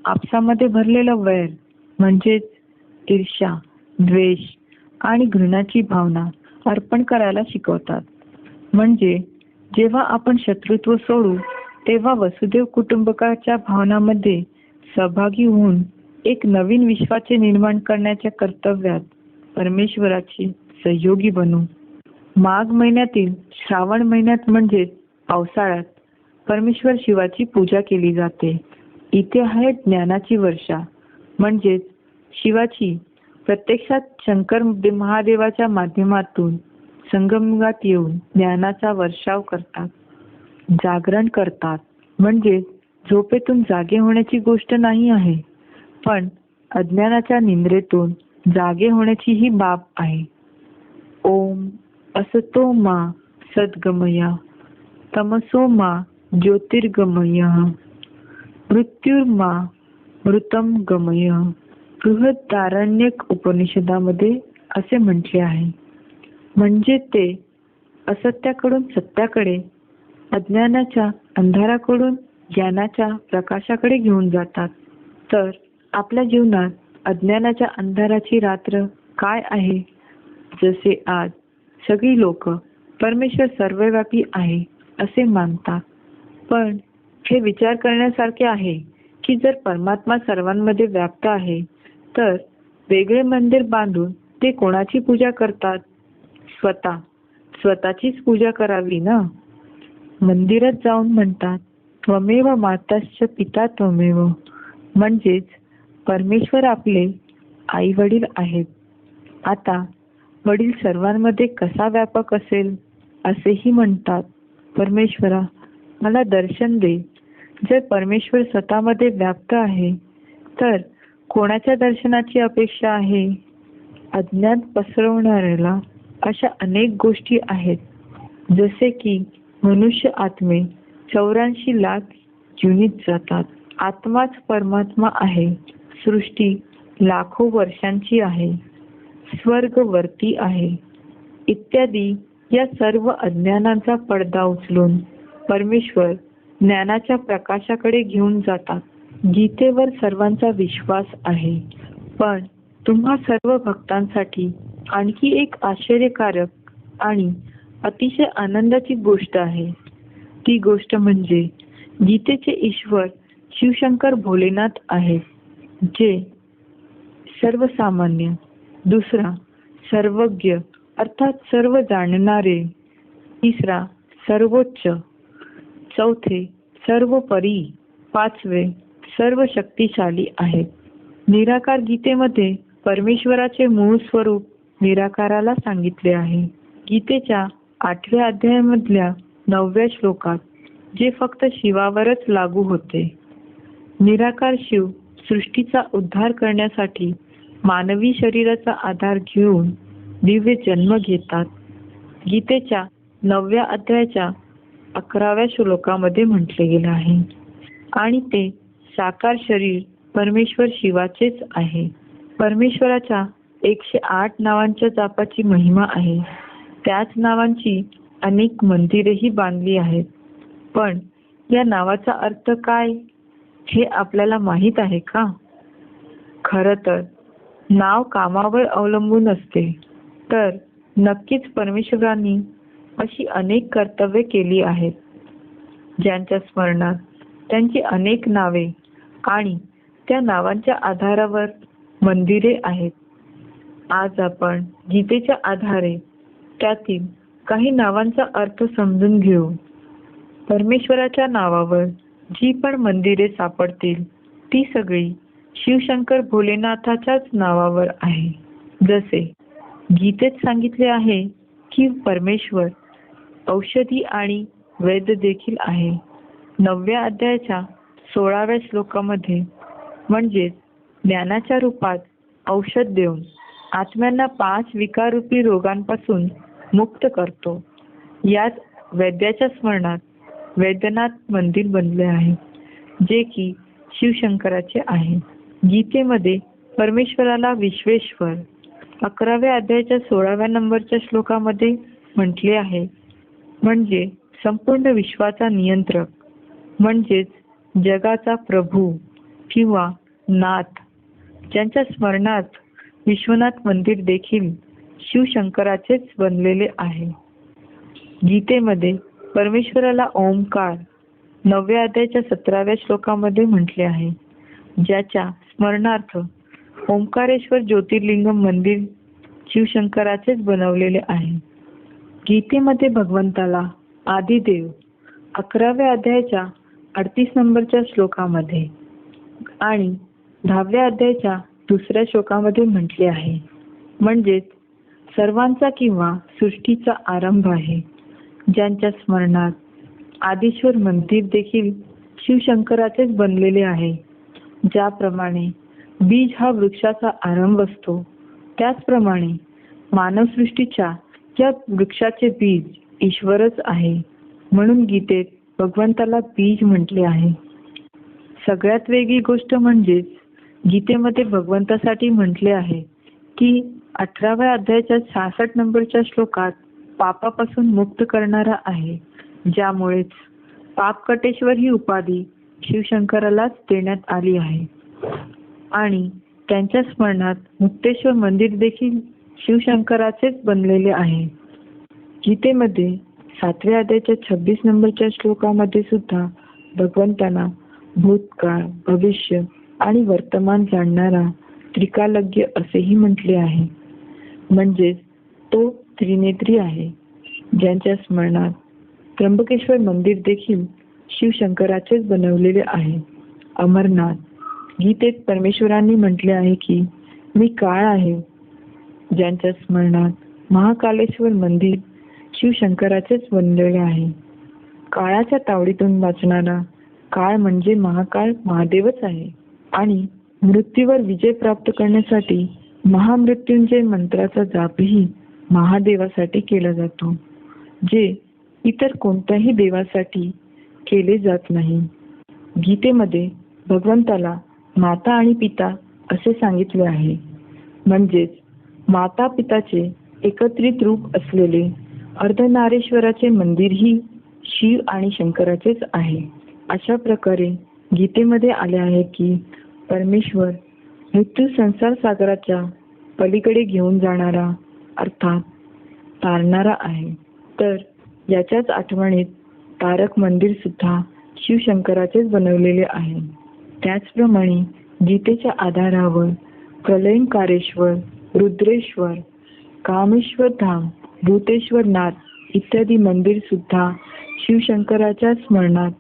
आपसामध्ये भरलेलं वैर म्हणजेच ईर्ष्या, द्वेष आणि घृणाची भावना अर्पण करायला शिकवतात. म्हणजे जेव्हा आपण शत्रुत्व सोडू तेव्हा वसुदेव कुटुंबकाच्या भावनांमध्ये सहभागी होऊन एक नवीन विश्वाचे निर्माण करण्याच्या कर्तव्यात परमेश्वराची सहयोगी बनू. माघ महिन्यातील श्रावण महिन्यात म्हणजेच पावसाळ्यात परमेश्वर शिवाची पूजा केली जाते. इथे आहे ज्ञानाची वर्षा, म्हणजेच शिवाची प्रत्यक्षात शंकर महादेवाच्या माध्यमातून संगमयुगात येऊन ज्ञानाचा वर्षाव करतात. जागरण करतात म्हणजे झोपेतून जागे होण्याची गोष्ट नाही आहे, पण अज्ञानाच्या निद्रेतून जागे होण्याची ही बाब आहे. ओम असतो मा सद्गमय तमसो मा ज्योतिर्गमय मृत्युर्मा मृतम गमय. बृहदारण्यक उपनिषदामध्ये असे म्हटले आहे. म्हणजे ते असत्याकडून सत्याकडे, अज्ञानाच्या अंधाराकडून ज्ञानाच्या प्रकाशाकडे घेऊन जातात. तर आपल्या जीवनात अज्ञानाच्या अंधाराची रात्र काय आहे? जसे आज सगळी लोक परमेश्वर सर्वव्यापी आहे असे मानतात, पण हे विचार करण्यासारखे आहे की जर परमात्मा सर्वांमध्ये व्याप्त आहे तर वेगळे मंदिर बांधून ते कोणाची पूजा करतात? स्वतःचीच पूजा करावी ना. मंदिरात जाऊन म्हणतात त्वमेव माताश्च पिता त्वमेव, म्हणजेच परमेश्वर आपले आई वडील आहेत. आता वडील सर्वांमध्ये कसा व्यापक असेल असेही म्हणतात. परमेश्वरा मला दर्शन दे. जर परमेश्वर स्वतःमध्ये व्याप्त आहे तर कोणाच्या दर्शनाची अपेक्षा आहे? अज्ञान पसरवणाऱ्याला अशा अनेक गोष्टी आहेत, जसे की मनुष्य आत्मे 84 लाख युनिट जातात. आत्माच परमात्मा आहे. सृष्टी लाखो वर्षांची आहे. स्वर्ग वरती आहे इत्यादी. या सर्व अज्ञानाचा पडदा उचलून परमेश्वर ज्ञानाच्या प्रकाशाकडे घेऊन जातात. गीतेवर सर्वांचा विश्वास आहे, पण तुम्हा सर्व भक्तांसाठी आणखी एक आश्चर्यकारक आणि अतिशय आनंदाची गोष्ट आहे. ती गोष्ट म्हणजे गीतेचे ईश्वर शिवशंकर भोलेनाथ आहेत, जे सर्वसामान्य, दुसरा सर्वज्ञ अर्थात सर्व जाणणारे, तिसरा सर्वोच्च, चौथे सर्वोपरी, पाचवे सर्व शक्तिशाली आहेत. निराकार गीतेमध्ये परमेश्वराचे मूळ स्वरूप निराकाराला सांगितले आहे. गीतेच्या 8व्या अध्यायामधल्या 9व्या श्लोकात जे फक्त शिवावरच लागू होते. निराकार शिव सृष्टीचा उद्धार करण्यासाठी मानवी शरीराचा आधार घेऊन दिव्य जन्म घेतात. गीतेच्या 9व्या अध्यायाच्या 11व्या श्लोकामध्ये म्हटले गेले आहे. आणि ते साकार शरीर परमेश्वर शिवाचेच आहे. परमेश्वराच्या 108 नावांच्या जापाची महिमा आहे. त्याच नावांची अनेक मंदिरेही बांधली आहेत. पण या नावाचा अर्थ काय हे आपल्याला माहीत आहे का? खरं तर नाव कामावर अवलंबून असते. तर नक्कीच परमेश्वरांनी अशी अनेक कर्तव्ये केली आहेत, ज्यांच्या स्मरणात त्यांची अनेक नावे आणि त्या नावांच्या आधारावर मंदिरे आहेत. आज आपण गीतेच्या आधारे त्यातील काही नावांचा अर्थ समजून घेऊ. परमेश्वराच्या नावावर जी पण मंदिरे सापडतील ती सगळी शिवशंकर भोलेनाथाच्याच नावावर आहे. जसे गीतेत सांगितले आहे की परमेश्वर औषधी आणि वैद्य देखील आहे. 9व्या अध्यायाच्या 16व्या श्लोकामध्ये म्हणजेच ज्ञानाच्या रूपात औषध देऊन आत्म्यांना 5 विकाररूपी रोगांपासून मुक्त करतो. यात वैद्याच्या स्मरणात वैद्यनाथ मंदिर बनले आहे, जे की शिवशंकराचे आहे. गीतेमध्ये परमेश्वराला विश्वेश्वर 11व्या अध्यायाच्या 16व्या नंबरच्या श्लोकामध्ये म्हटले आहे, म्हणजे संपूर्ण विश्वाचा नियंत्रक, म्हणजेच जगाचा प्रभू किंवा नाथ, ज्यांच्या स्मरणात विश्वनाथ मंदिर देखील शिवशंकराचेच बनलेले आहे. गीतेमध्ये परमेश्वराला ओंकार 9व्या अध्यायाच्या 17व्या श्लोकामध्ये म्हटले आहे, ज्याच्या स्मरणार्थ ओंकारेश्वर ज्योतिर्लिंग मंदिर शिवशंकराचेच बनवलेले आहे. गीतेमध्ये भगवंताला आदिदेव 11व्या अध्यायाच्या 38 नंबरच्या श्लोकामध्ये आणि 10व्या अध्यायाच्या 2ऱ्या श्लोकामध्ये म्हटले आहे. म्हणजेच सर्वांचा किंवा सृष्टीचा आरंभ आहे, ज्यांच्या स्मरणात आदिश्वर मंदिर देखील शिवशंकराचेच बनलेले आहे. ज्याप्रमाणे बीज हा वृक्षाचा आरंभ असतो, त्याचप्रमाणे मानवसृष्टीच्या या वृक्षाचे बीज ईश्वरच आहे. म्हणून गीतेत भगवंताला बीज म्हटले आहे. सगळ्यात वेगळी गोष्ट म्हणजेच गीतेमध्ये भगवंतासाठी म्हटले आहे की 18व्या अध्यायाच्या 66 नंबरच्या श्लोकात पापापासून मुक्त करणारा आहे, ज्यामुळेच पापकटेश्वर ही उपाधी शिवशंकरालाच देण्यात आली आहे. आणि त्यांच्या स्मरणात मुक्तेश्वर मंदिर देखील शिवशंकराचेच बनलेले आहे. गीतेमध्ये 7व्या अध्यायाच्या 26 नंबरच्या श्लोकामध्ये सुद्धा भगवंतांना भूतकाळ, भविष्य आणि वर्तमान जाणणारा त्रिकालज्ञ असेही म्हटले आहे. म्हणजेच तो त्रिनेत्री आहे, ज्यांच्या स्मरणात त्र्यंबकेश्वर मंदिर देखील शिवशंकराचेच बनवलेले आहे. अमरनाथ गीतेत परमेश्वरांनी म्हटले आहे की मी काळ आहे, ज्यांच्या स्मरणात महाकालेश्वर मंदिर शिवशंकराचेच बनलेले आहे. काळाच्या तावडीतून वाचणारा काळ म्हणजे महाकाळ महादेवच आहे. आणि मृत्यूवर विजय प्राप्त करण्यासाठी महामृत्युंजय मंत्राचा जापही महादेवासाठी केला जातो, जे इतर कोणत्याही देवासाठी केले जात नाही. गीतेमध्ये भगवंताला माता आणि पिता असे सांगितले आहे. म्हणजेच माता पिताचे एकत्रित रूप असलेले अर्धनारेश्वराचे मंदिर ही शिव आणि शंकराचेच आहे. अशा प्रकारे गीतेमध्ये आले आहे की परमेश्वर मृत्यू संसार सागराच्या पलीकडे घेऊन जाणारा अर्थात तारणारा आहे. तर याच्याच आठवणीत तारक मंदिर सुद्धा शिवशंकराचेच बनवलेले आहे. त्याचप्रमाणे गीतेच्या आधारावर प्रलयंकारेश्वर, रुद्रेश्वर, कामेश्वर धाम, भूतेश्वर नाथ इत्यादी मंदिर सुद्धा शिवशंकराच्या स्मरणात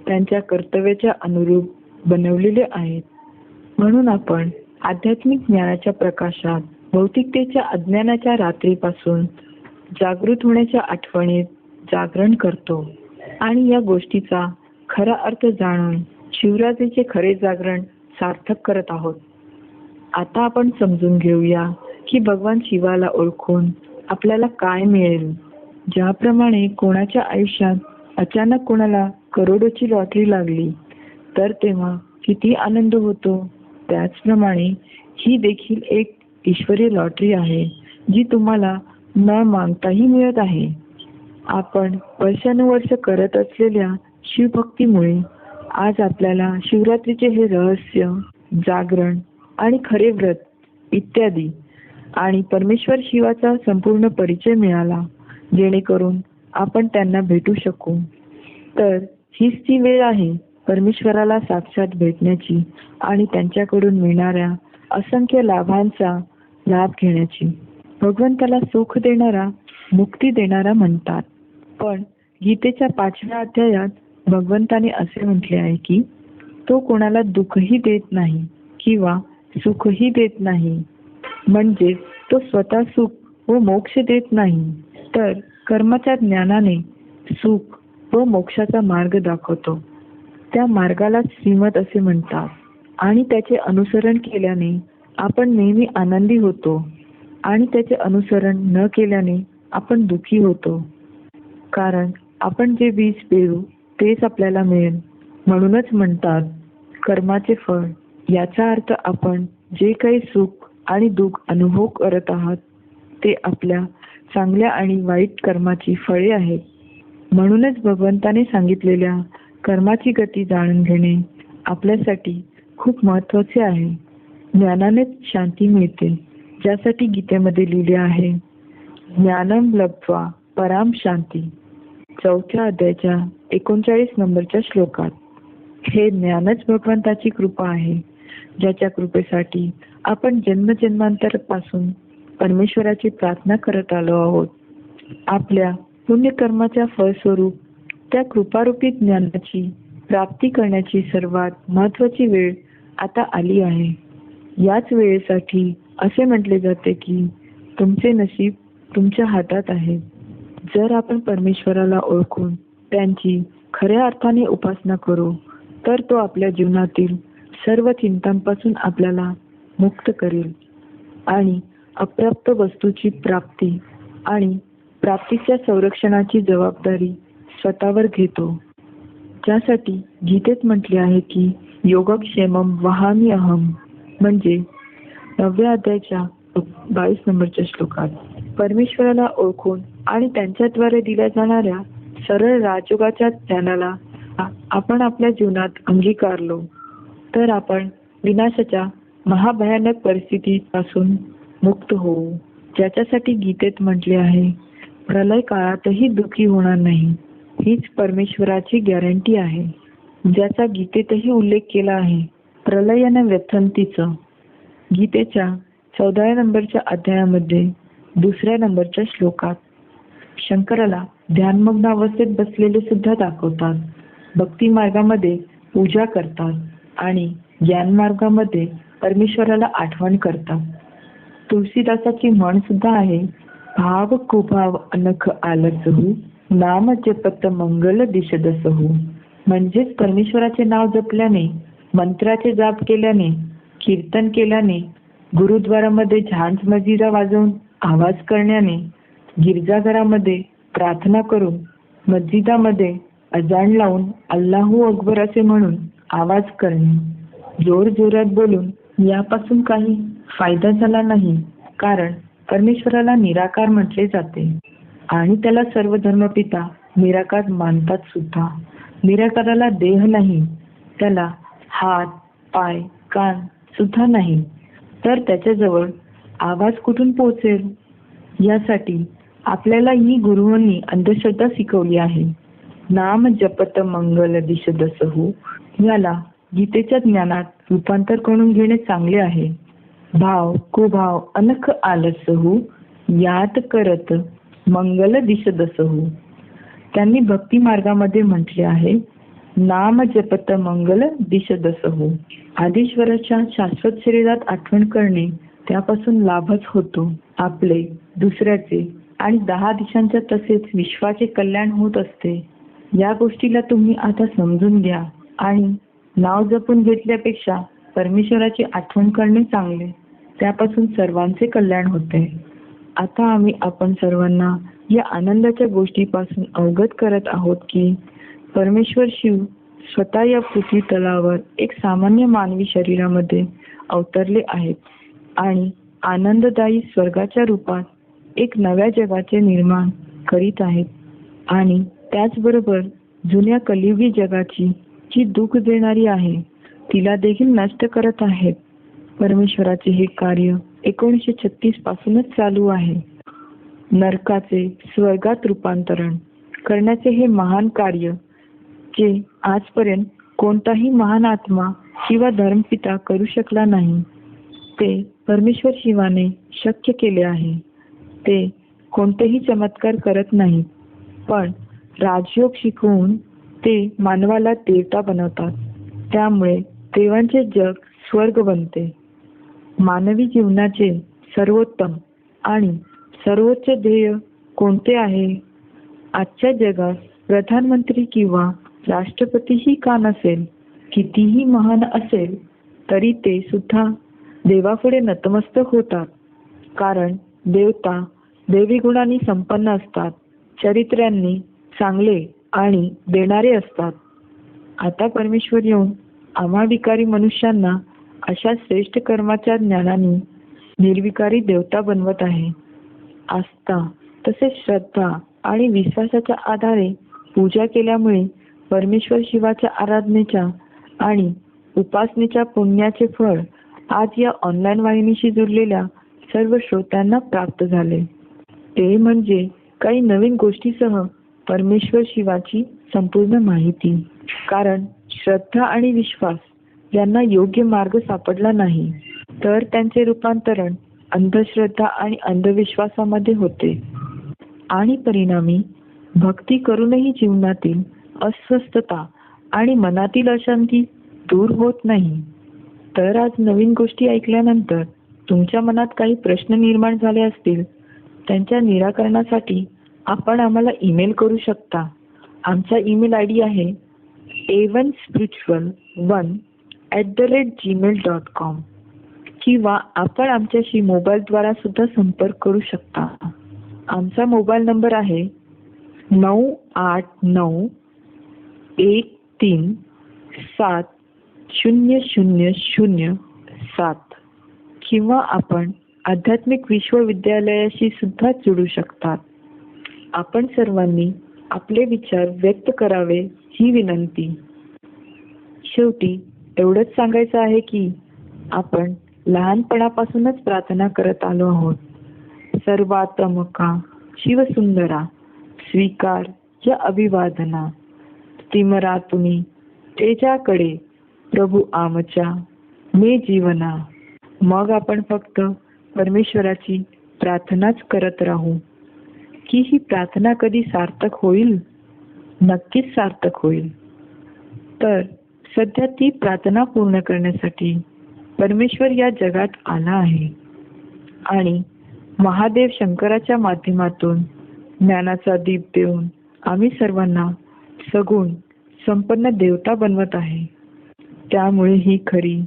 त्यांच्या कर्तव्याच्या अनुरूप बनवलेले आहेत. म्हणून आपण आध्यात्मिक ज्ञानाच्या प्रकाशात भौतिकतेच्या अज्ञानाच्या रात्रीपासून जागृत होण्याच्या आठवणीत जागरण करतो आणि या गोष्टीचा खरा अर्थ जाणून शिवरात्रीचे खरे जागरण सार्थक करत आहोत. आता आपण समजून घेऊया की भगवान शिवाला ओळखून आपल्याला काय मिळेल. ज्याप्रमाणे कोणाच्या आयुष्यात अचानक कोणाला करोडोची लॉटरी लागली तर तेव्हा किती आनंद होतो, त्याचप्रमाणे ही देखील एक ईश्वरी लॉटरी आहे, जी तुम्हाला न मागताही मिळत आहे. आपण वर्षानुवर्ष करत असलेल्या शिवभक्तीमुळे आज आपल्याला शिवरात्रीचे हे रहस्य, जागरण आणि खरे व्रत इत्यादी आणि परमेश्वर शिवाचा संपूर्ण परिचय मिळाला, जेणेकरून आपण त्यांना भेटू शकू. तर हीच ती वेळ आहे परमेश्वराला साक्षात भेटण्याची आणि त्यांच्याकडून मिळणाऱ्या असंख्य लाभांचा लाभ घेण्याची. भगवंताला सुख देणारा, मुक्ती देणारा म्हणतात. पण गीतेच्या 5व्या अध्यायात भगवंताने असे म्हटले आहे की तो कोणाला दुःखही देत नाही किंवा सुखही देत नाही. म्हणजेच तो स्वतः सुख व मोक्ष देत नाही, तर कर्माच्या ज्ञानाने सुख व मोक्षाचा मार्ग दाखवतो. त्या मार्गाला श्रीमत असे म्हणतात. आणि त्याचे अनुसरण केल्याने आपण नेहमी आनंदी होतो आणि त्याचे अनुसरण न केल्याने आपण दुःखी होतो. कारण आपण जे बीज पेरू तेच आपल्याला मिळेल. म्हणूनच म्हणतात कर्माचे फळ. याचा अर्थ आपण जे काही सुख आणि दुःख अनुभव करत आहात ते आपल्या चांगल्या आणि वाईट कर्माची फळे आहेत. म्हणूनच भगवंताने सांगितलेल्या कर्माची गती जाणून घेणे आपल्यासाठी खूप महत्त्वाचे आहे. ज्ञानानेच शांती मिळते, ज्यासाठी गीतेमध्ये लिहिले आहे, ज्ञानम लब्ध्वा पराम शांती, 4थ्या अध्यायाच्या 39 नंबरच्या श्लोकात. हे ज्ञानच भगवंताची कृपा आहे, ज्याच्या कृपेसाठी आपण जन्मजन्मांतरपासून परमेश्वराची प्रार्थना करत आलो आहोत. आपल्या पुण्यकर्माच्या फळस्वरूप त्या कृपारूपी ज्ञानाची प्राप्ती करण्याची सर्वात महत्वाची वेळ आता आली आहे. याच वेळेसाठी असे म्हटले जाते की तुमचे नशीब तुमच्या हातात आहे. जर आपण परमेश्वराला ओळखून त्यांची खऱ्या अर्थाने उपासना करू तर तो आपल्या जीवनातील सर्व चिंतांपासून आपल्याला मुक्त करेल आणि अप्राप्त वस्तूची प्राप्ती आणि प्राप्तीच्या संरक्षणाची जबाबदारी स्वतःवर घेतो. त्यासाठी गीतेत म्हटले आहे की योगक्षेमम वहामी अहम, म्हणजे 9व्या अध्यायाच्या 22 नंबरच्या श्लोकात. परमेश्वराला ओळखून आणि त्यांच्याद्वारे दिल्या जाणाऱ्या सरळ राजयोगाच्या ज्ञानाला आपण आपल्या जीवनात अंगीकारलो तर आपण विनाशाच्या महाभयानक परिस्थितीपासून मुक्त होऊ. ज्याच्यासाठी गीतेत म्हटले आहे, प्रलय काळातही दुःखी होणार नाही. हीच परमेश्वराची गॅरंटी आहे, ज्याचा गीतेतही उल्लेख केला आहे. प्रलयन व्यथंतीचं गीतेच्या 14व्या नंबरच्या अध्यायामध्ये 2ऱ्या नंबरच्या श्लोकात शंकराला ध्यानमग्न अवस्थेत बसलेले सुद्धा दाखवतात. भक्ती मार्गामध्ये पूजा करतात आणि ज्ञान मार्गामध्ये परमेश्वराला आठवण करतात. तुलसीदासाची म्हण सुद्धा आहे, भाव कुभाव अनख आलसहू, नाम जपत मंगल दिशदसहू. म्हणजेच परमेश्वराचे नाव जपल्याने, मंत्राचे जाप केल्याने, कीर्तन केल्याने, गुरुद्वारामध्ये झांज मजिरा वाजवून आवाज करण्याने, गिरजाघरामध्ये प्रार्थना करून, मस्जिदामध्ये अजान लावून अल्लाहू अकबर असे म्हणून आवाज करणे, जोर जोरात बोलून यापासून काही फायदा झाला नाही. कारण परमेश्वराला निराकार म्हटले जाते आणि त्याला सर्व धर्मपिता निराकार मानतात सुद्धा. निराकाराला देह नाही, त्याला हात, पाय, कान सुद्धा नाही, तर त्याच्याजवळ आवाज कुठून पोहोचेल? यासाठी आपल्याला ही गुरुंनी अंधश्रद्धा शिकवली आहे. नाम जपत मंगल दिशदसहू याला गीतेच्या ज्ञानात रूपांतर करून घेणे चांगले आहे. भाव कुभाव अनख आलसहू, यात करत मंगल दिशदसहू. त्यांनी भक्ती मार्गामध्ये म्हटले आहे, नाम जपत मंगल दिशदसहू. आदिश्वराच्या शाश्वत शरीरात आठवण करणे, त्यापासून लाभच होतो. आपले, दुसऱ्याचे आणि 10 दिशांच्या तसेच विश्वाचे कल्याण होत असते. या गोष्टीला तुम्ही आता समजून घ्या आणि नाव जपून घेतल्यापेक्षा परमेश्वराची आठवण करणे चांगले. त्यापासून सर्वांचे कल्याण होते. आता आपण सर्वांना या आनंदाच्या गोष्टीपासून अवगत करत आहोत की परमेश्वर शिव स्वतः या पृथ्वी तलावर एक सामान्य मानवी शरीरामध्ये अवतरले आहेत आणि आनंददायी स्वर्गाच्या रूपात एक नव्या जगाचे निर्माण करीत आहेत आणि त्याचबरोबर जुन्या कलियुगी जगाची जी दुःख देणारी आहे तिला देखील नष्ट करत आहेत. परमेश्वराचे हे कार्य 1936 पासूनच चालू आहे. नरकाचे स्वर्गात रूपांतरण करण्याचे हे महान कार्य जे आजपर्यंत कोणताही महान आत्मा किंवा धर्मपिता करू शकला नाही, ते परमेश्वर शिवाने शक्य केले आहे. ते कोणतेही चमत्कार करत नाहीत, पण राजयोग शिकवून ते मानवाला देवता बनवतात. त्यामुळे देवांचे जग स्वर्ग बनते. मानवी जीवनाचे सर्वोत्तम आणि सर्वोच्च ध्येय कोणते आहे? आजच्या जगात प्रधानमंत्री किंवा राष्ट्रपतीही का नसेल, कितीही महान असेल तरी ते सुद्धा देवापुढे नतमस्तक होतात. कारण देवता दैवी गुणांनी संपन्न असतात, चरित्र्यांनी चांगले आणि देणारे असतात. आता परमेश्वर येऊन आम्हा विकारी मनुष्यांना अशा श्रेष्ठ कर्माच्या ज्ञानाने निर्विकारी देवता बनवत आहे. आस्था तसेच श्रद्धा आणि विश्वासाच्या आधारे पूजा केल्यामुळे परमेश्वर शिवाच्या आराधनेच्या आणि उपासनेच्या पुण्याचे फळ आज या ऑनलाईन वाहिनीशी जुळलेल्या सर्व श्रोत्यांना प्राप्त झाले. ते म्हणजे काही नवीन गोष्टीसह परमेश्वर शिवाची संपूर्ण माहिती. कारण श्रद्धा आणि विश्वास यांना योग्य मार्ग सापडला नाही, तर त्यांचे रूपांतरण अंधश्रद्धा आणि अंधविश्वासामध्ये होते आणि परिणामी भक्ती करूनही जीवनातील अस्वस्थता आणि मनातील अशांती दूर होत नाही. तर आज नवीन गोष्टी ऐकल्यानंतर तुमच्या मनात काही प्रश्न निर्माण झाले असतील, त्यांच्या निराकरणासाठी आपण आम्हाला ईमेल करू शकता. आमचा ईमेल आय डी आहे a1spiritual1@gmail.com किंवा आपण आमच्याशी मोबाईलद्वारा सुद्धा संपर्क करू शकता. आमचा मोबाईल नंबर आहे 9891370007 किंवा आपण आध्यात्मिक विश्वविद्यालयाशी सुद्धा जोडू शकतात. आपण सर्वांनी आपले विचार व्यक्त करावे ही विनंती. शेवटी एवढंच सांगायचं आहे की आपण लहानपणापासूनच प्रार्थना करत आलो आहोत. सर्वात्मका शिवसुंदरा स्वीकार या अभिवादना तिमरा तुम्ही तेजाकडे प्रभू आमच्या मे जीवना. मग आपण फक्त परमेश्वराची प्रार्थनाच करत राहू की ही प्रार्थना कधी सार्थक होईल? नक्कीच सार्थक होईल. तर सध्या ती प्रार्थना पूर्ण करण्यासाठी परमेश्वर या जगात आला आहे आणि महादेव शंकराच्या माध्यमातून ज्ञानाचा दीप देऊन आम्ही सर्वांना सगुण संपन्न देवता बनवत आहे. त्यामुळे ही खरी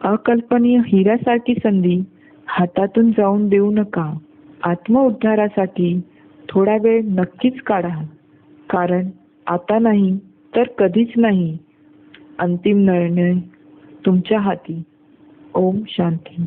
अकल्पनीय हिऱ्यासारखी संधी हातातून जाऊन देऊ नका. आत्मउद्धारासाठी थोडा वेळ नक्कीच काढा. कारण आता नाही तर कधीच नाही. अंतिम निर्णय तुमच्या हाती. ओम शांती.